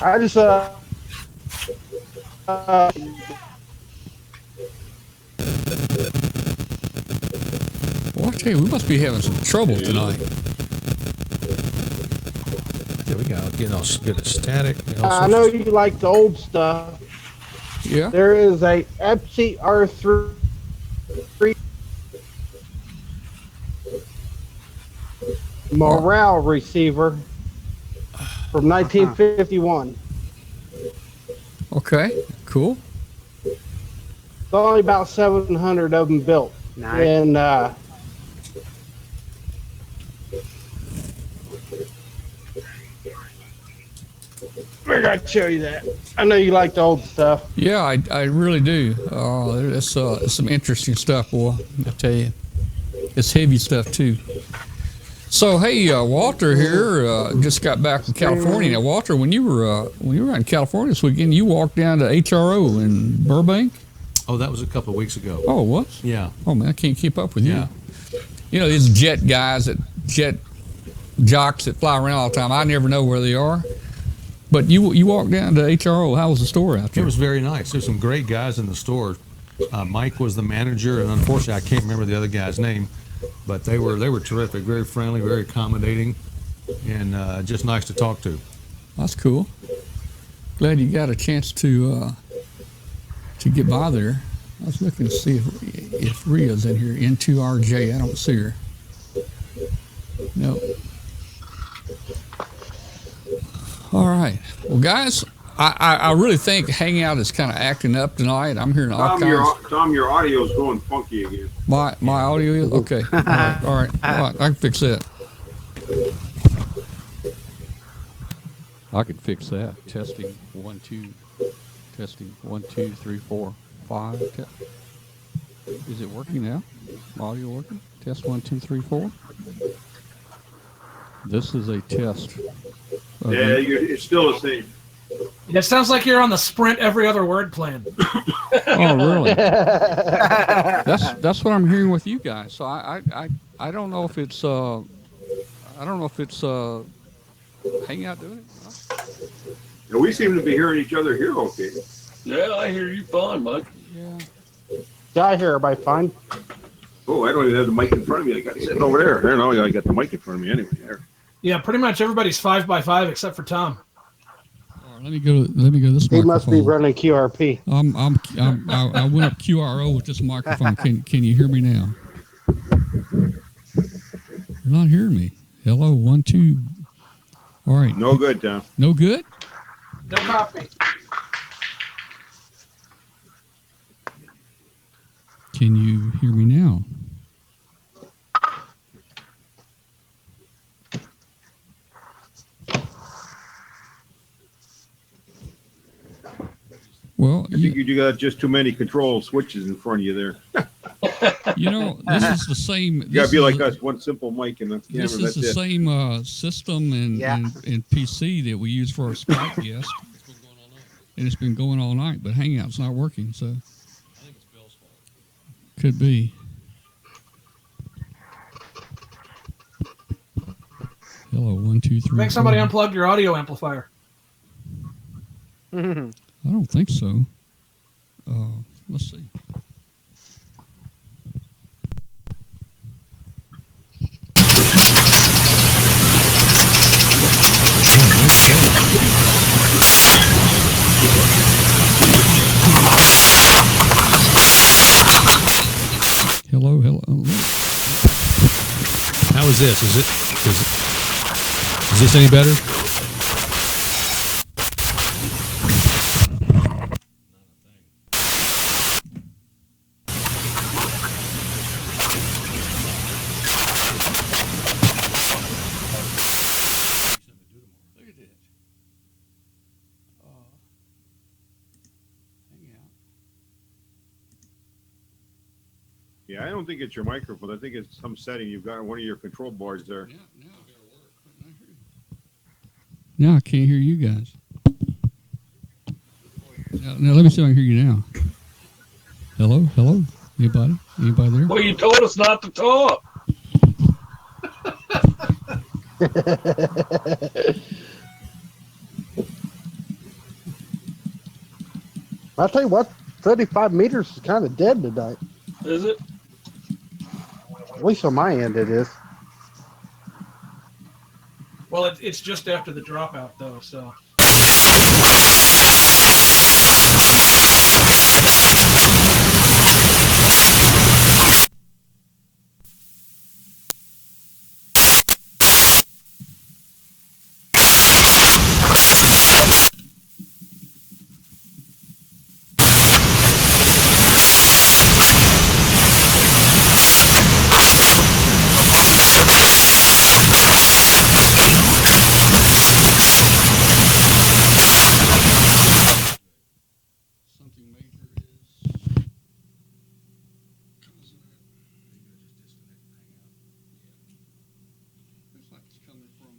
I just Well, I tell you, we must be having some trouble tonight. Yeah, we got to get a static. I know you like the old stuff. Yeah. There is a Epsi R3 morale receiver from 1951. Okay, cool. There's only about 700 of them built. Nice. And I gotta show you that. I know you like the old stuff. Yeah, I really do. It's some interesting stuff, boy. I tell you, it's heavy stuff too. So hey, Walter here just got back from California. Now, Walter, when you were out in California this weekend, you walked down to HRO in Burbank. Oh, that was a couple of weeks ago. Oh, what? Yeah. Oh man, I can't keep up with you. Yeah. You know these jet guys, jet jocks that fly around all the time. I never know where they are. But you walked down to HRO. How was the store out there? It was very nice. There's some great guys in the store. Mike was the manager, and unfortunately, I can't remember the other guy's name. But they were terrific, very friendly, very accommodating, and just nice to talk to. That's cool. Glad you got a chance to get by there. I was looking to see if Rhea's in here. N2RJ. I don't see her. No. All right. Well, guys, I really think Hangout is kind of acting up tonight. I'm hearing all kinds. Tom, your audio's going funky again. My audio is? Okay. All right. I can fix that. I can fix that. Testing 1 2. Testing 1 2 3 4 5. Is it working now? Audio working? Test 1 2 3 4. This is a test. Yeah, it's still the same. It sounds like you're on the Sprint every other word plan. Oh, really? That's what I'm hearing with you guys. So I don't know if it's Hangout doing it. Yeah, we seem to be hearing each other here okay. Yeah, I hear you fine, Mike. Yeah. Yeah, I hear everybody fine. Oh, I don't even have the mic in front of me. I got it sitting over there. There, now I got the mic in front of me anyway. There. Yeah, pretty much everybody's 5x5 except for Tom. Let me go this He microphone. must be running QRP. I went up QRO with this microphone. Can you hear me now? You're not hearing me. Hello, 1 2. All right. No good, Tom. No good? No copy. Can you hear me now? Well, I think you got just too many control switches in front of you there. You know, this is the same. You gotta be like us, one simple mic and a camera. This is the same system and PC that we use for our Skype guest. And it's been going all night, but Hangout's not working, so. I think it's Bill's fault. Could be. Hello, 1 2 3. I think somebody unplugged your audio amplifier. I don't think so. Let's see. Hello. How is this? Is this any better? Yeah, I don't think it's your microphone. I think it's some setting you've got on one of your control boards there. Now I can't hear you guys. Now let me see if I can hear you now. Hello? Anybody there? Well, you told us not to talk. I'll tell you what, 35 meters is kind of dead tonight. Is it? At least on my end, it is. Well, it's just after the dropout, though, so. Something major is causing it. Looks like it's coming from.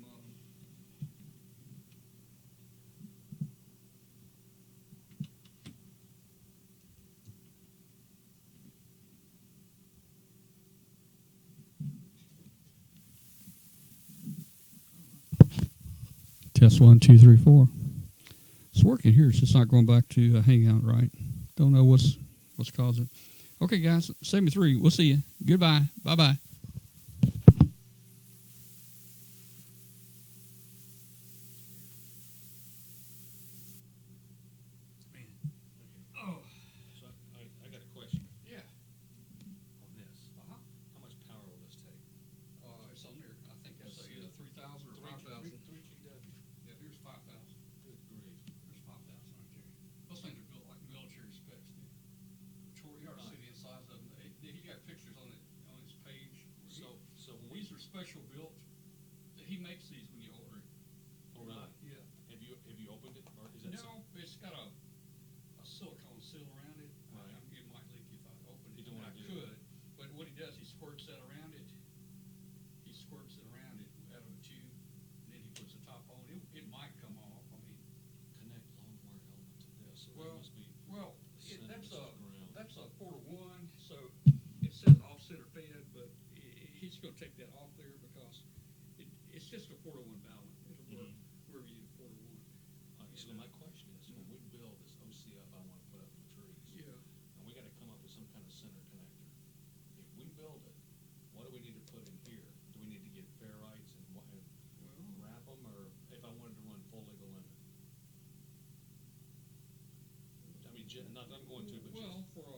Test 1, 2, 3, 4. It's working here. It's just not going back to Hangout right. Don't know what's causing. Okay, guys, 73. We'll see you. Goodbye. Bye bye. Oh, So I got a question yeah. on this. Uh-huh. How much power will this take? It's on there. I think it's either 3,000 or 5,000. 3 GW. Yeah, here's 5,000. Good grief. There's 5,000 right there. Those things are built like military specs, dude. You ought to see the inside of them. He got pictures on his page. So These are special built. He makes these when you order it. Oh, really? Yeah. Have you opened it, or is it? No, it's got a silicone seal around it. Right. It might leak if I opened it. You don't I wanna do could, but what he does, he squirts that around it. He squirts it around it out of a tube, and then he puts the top on. It might come off. I mean, Connect long wire element to this. So Well, that must be. that's a 4-to-1. So it says off center fed, but he's going to take that off there because it's just a 4-to-1 balance. It'll work wherever you 4-to-1. So my question is, when we build this OCF I want to put up in the trees, Yeah. and we got to come up with some kind of center connector. If we build it, what do we need to put in here? Do we need to get ferrites and wrap them, or if I wanted to run full legal limit? I mean, not I'm going to, but Well, just, for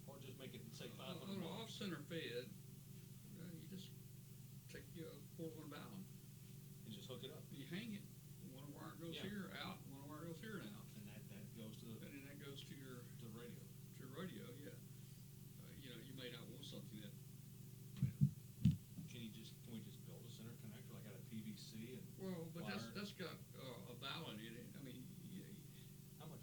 or just make it say 500 on an off volts. center fed, you just take your 4-to-1 balance. And just hook it up. You hang it. One wire goes Yeah. here out, one wire goes here and out. And that goes to the And then that goes to your radio. radio, yeah. You may not want something that. Can we just build a center connector like out of PVC and Well, but wire? that's got a balun in it. I mean, How much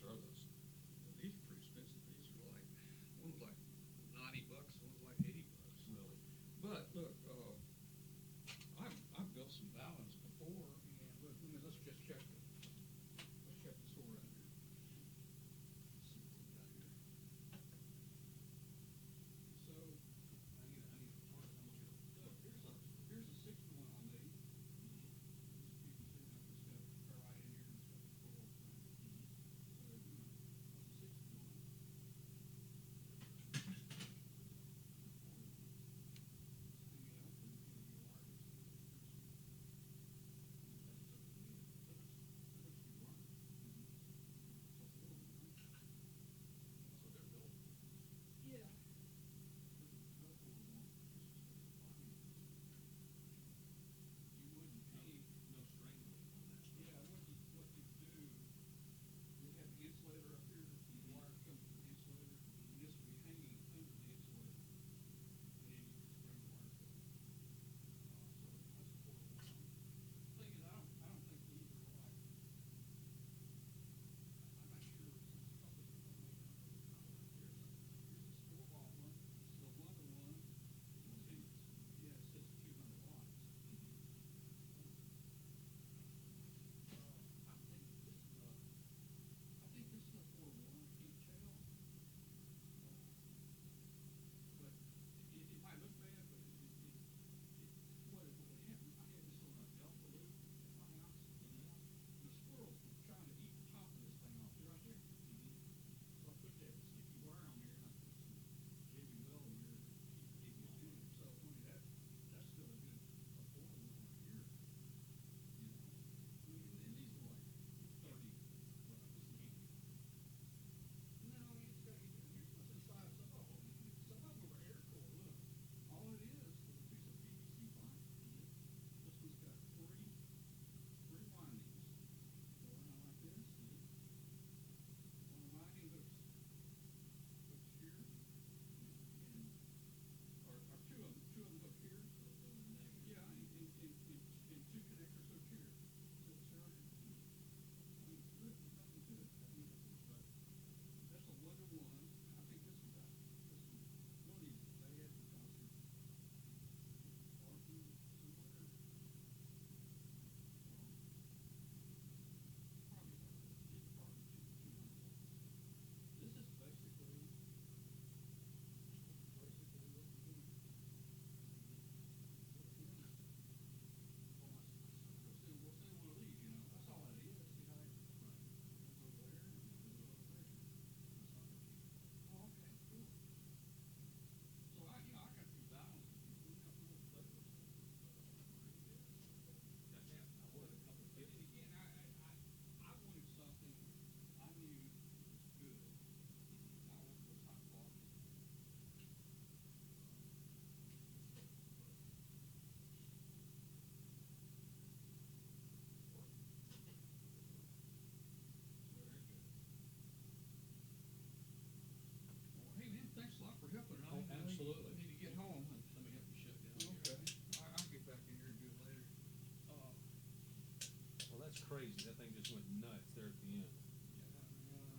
it's there at the end.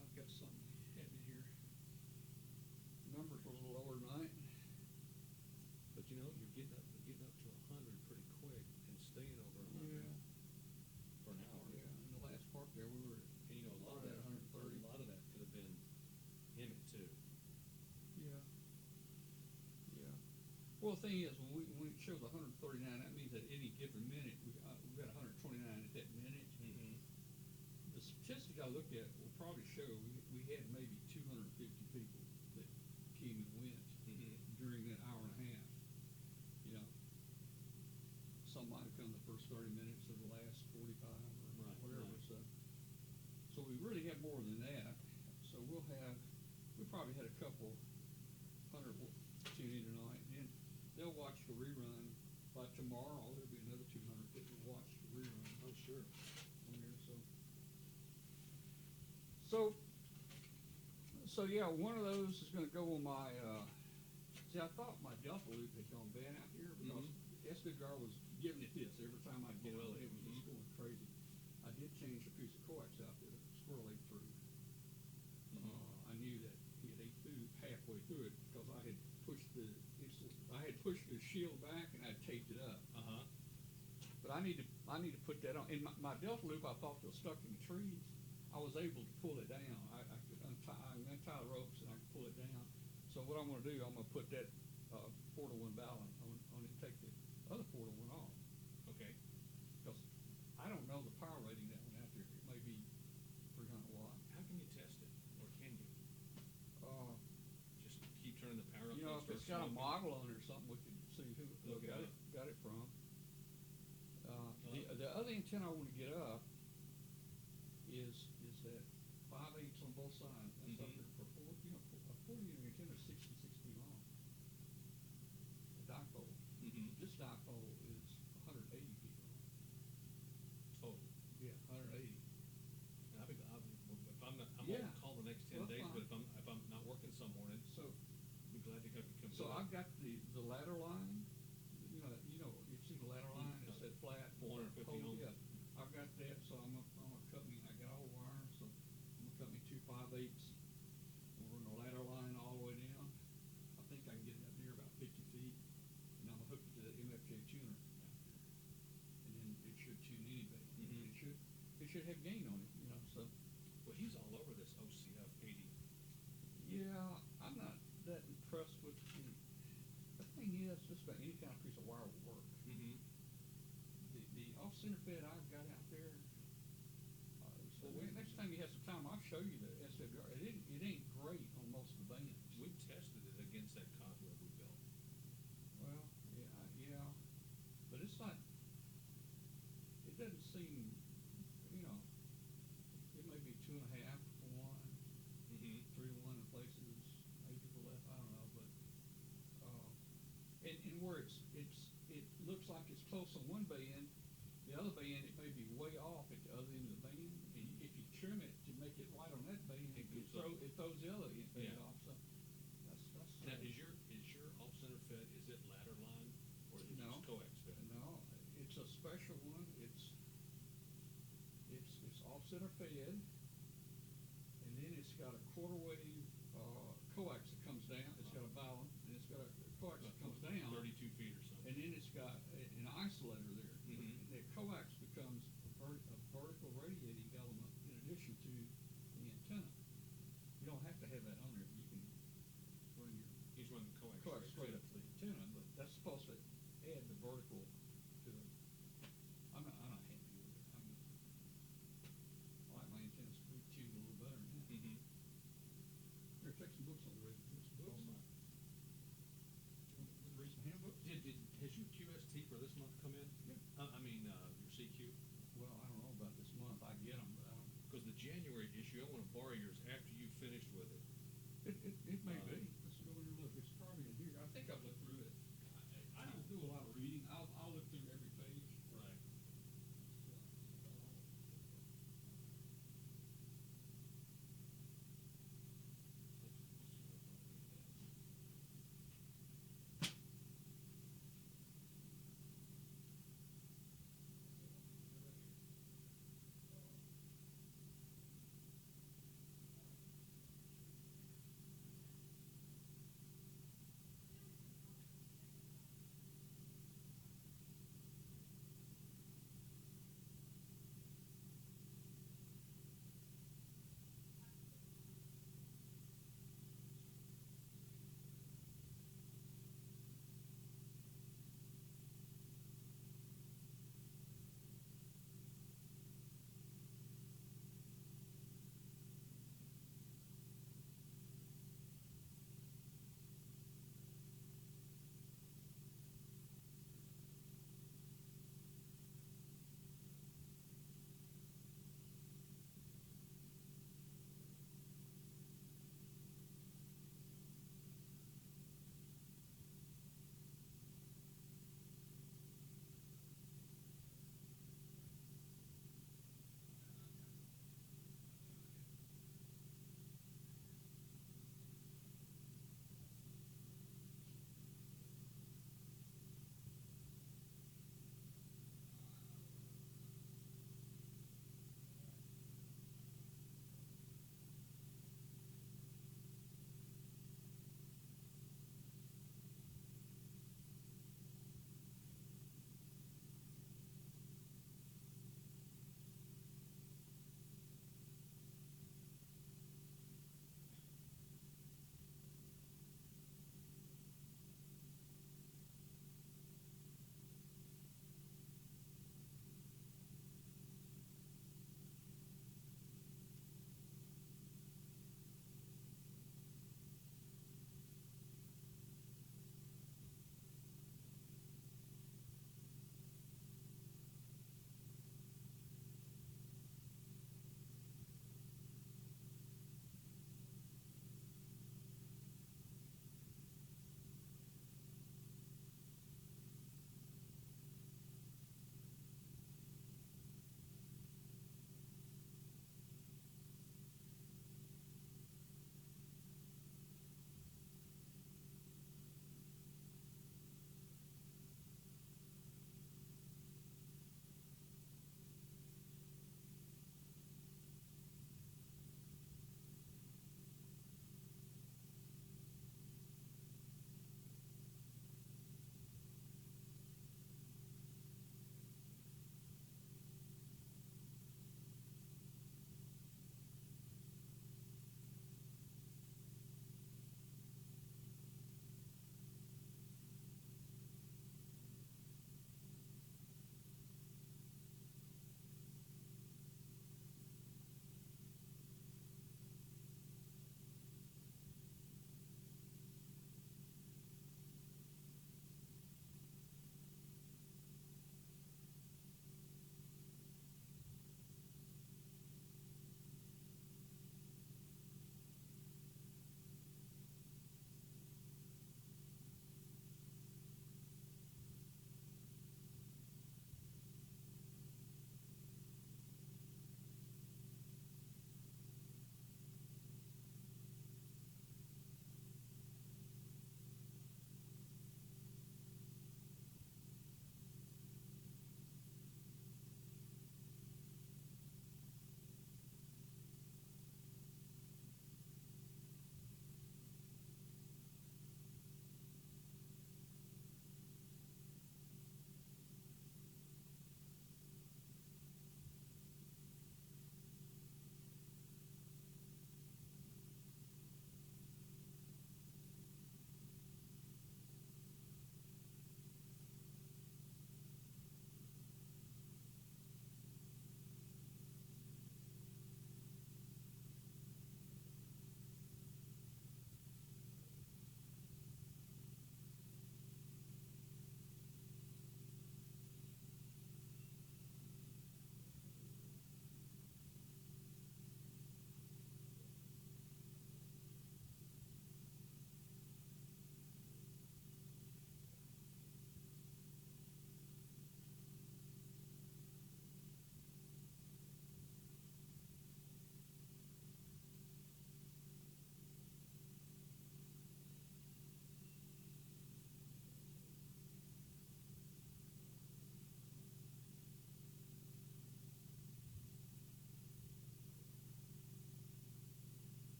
I've got something heavy here. Numbers were a little lower tonight. But you know, you're getting up to 100 pretty quick and staying over 100 for an hour. Yeah, in the last part there, we were, And you know, a lot of that 130, a lot of that could have been Emmett too. yeah. Well, the thing is, when it shows 139, that means at any given minute, we've got 129 at that minute. Mm-hmm. The statistic I looked at will probably show we had maybe 250 people that came and went during that hour and a half. You know, some might have come the first 30 minutes of the last 45 or whatever. Right. So we really have more than that. So we probably had a couple hundred tune in tonight. And they'll watch the rerun. By tomorrow, there'll be another 200 that will watch the rerun. Oh, sure. On there, So yeah, one of those is going to go on my. See, I thought my Delta loop had gone bad out here because SWR was giving it this every time I get on. It was just going crazy. I did change a piece of coax out there that squirrel ate through. I knew that he had ate through halfway through it because I had pushed the shield back and I taped it up. But I need to put that on. In my Delta loop, I thought was stuck in the trees. I was able to pull it down. I could untie the ropes and I could pull it down. So what I'm going to do, I'm going to put that 4-to-1 balance on it and take the other 4-to-1 off. Okay. Because I don't know the power rating that one out there. It may be 300 watt. How can you test it, or can you? Just keep turning the power up. You know, if it's got a model on it or something, we can see who got it from. The other antenna I want to get up is that 5/8 on both sides. That's up there for a 40-unit antenna is 66 feet long. The dipole. This dipole is 180 feet long. Total. Yeah, 180. And if I'm on call the next 10 days, fine. but if I'm not working some morning, so I'd be glad to come. So I've got the ladder line. You've seen the ladder line. It's that flat 450 pole. ohms. Yeah, I've got that. So I'm gonna cut me. I got all wire. So I'm gonna cut me 2 5/8. We'll run the ladder line all the way down. I think I can get it up there about 50 feet, and I'm gonna hook it to the MFJ tuner out there, and then it should tune anyway. It should have gain on it. So. Well, he's all over this OCF 80. Yeah, I'm not that impressed with the thing is, just about any kind of piece of wire will work. The off-center fed I've got out there, next time you have some time, I'll show you the SWR. It ain't great on most of the bands. We tested it against that cobweb we built. Well, yeah, but it's not, it doesn't seem, it may be 2.5 to 1, 3 to 1 in places, maybe for less, I don't know, but and where it looks like it's close on one band, the other band it may be way off at the other end of the band, and if you trim it to make it right on that band, it throws the other band off. So that's now is your off center fed, is it ladder line or is it just coax fed? No, it's a special one. It's off center fed, and then it's got a quarter wave coax that comes down. It's got a balance, and it's got a coax that comes down 32 feet or something, and then it's got an isolator there. The coax becomes a vertical radiating element in addition to the antenna. You don't have to have that on there. You can run your he's running coax straight up to the antenna, but that's supposed to add the vertical to it. I'm not happy with it. I like my antennas tuned a little better now. Here, take some books on the radio. Read some handbooks. Has your QST for this month come in? Yeah. Your CQ? Well, I don't know about this month. I get them, but I don't. Because the January issue, I want to borrow yours after you finished with it. It may be. Let's go in and look. It's probably in here. I think I've looked through it. I don't do a lot of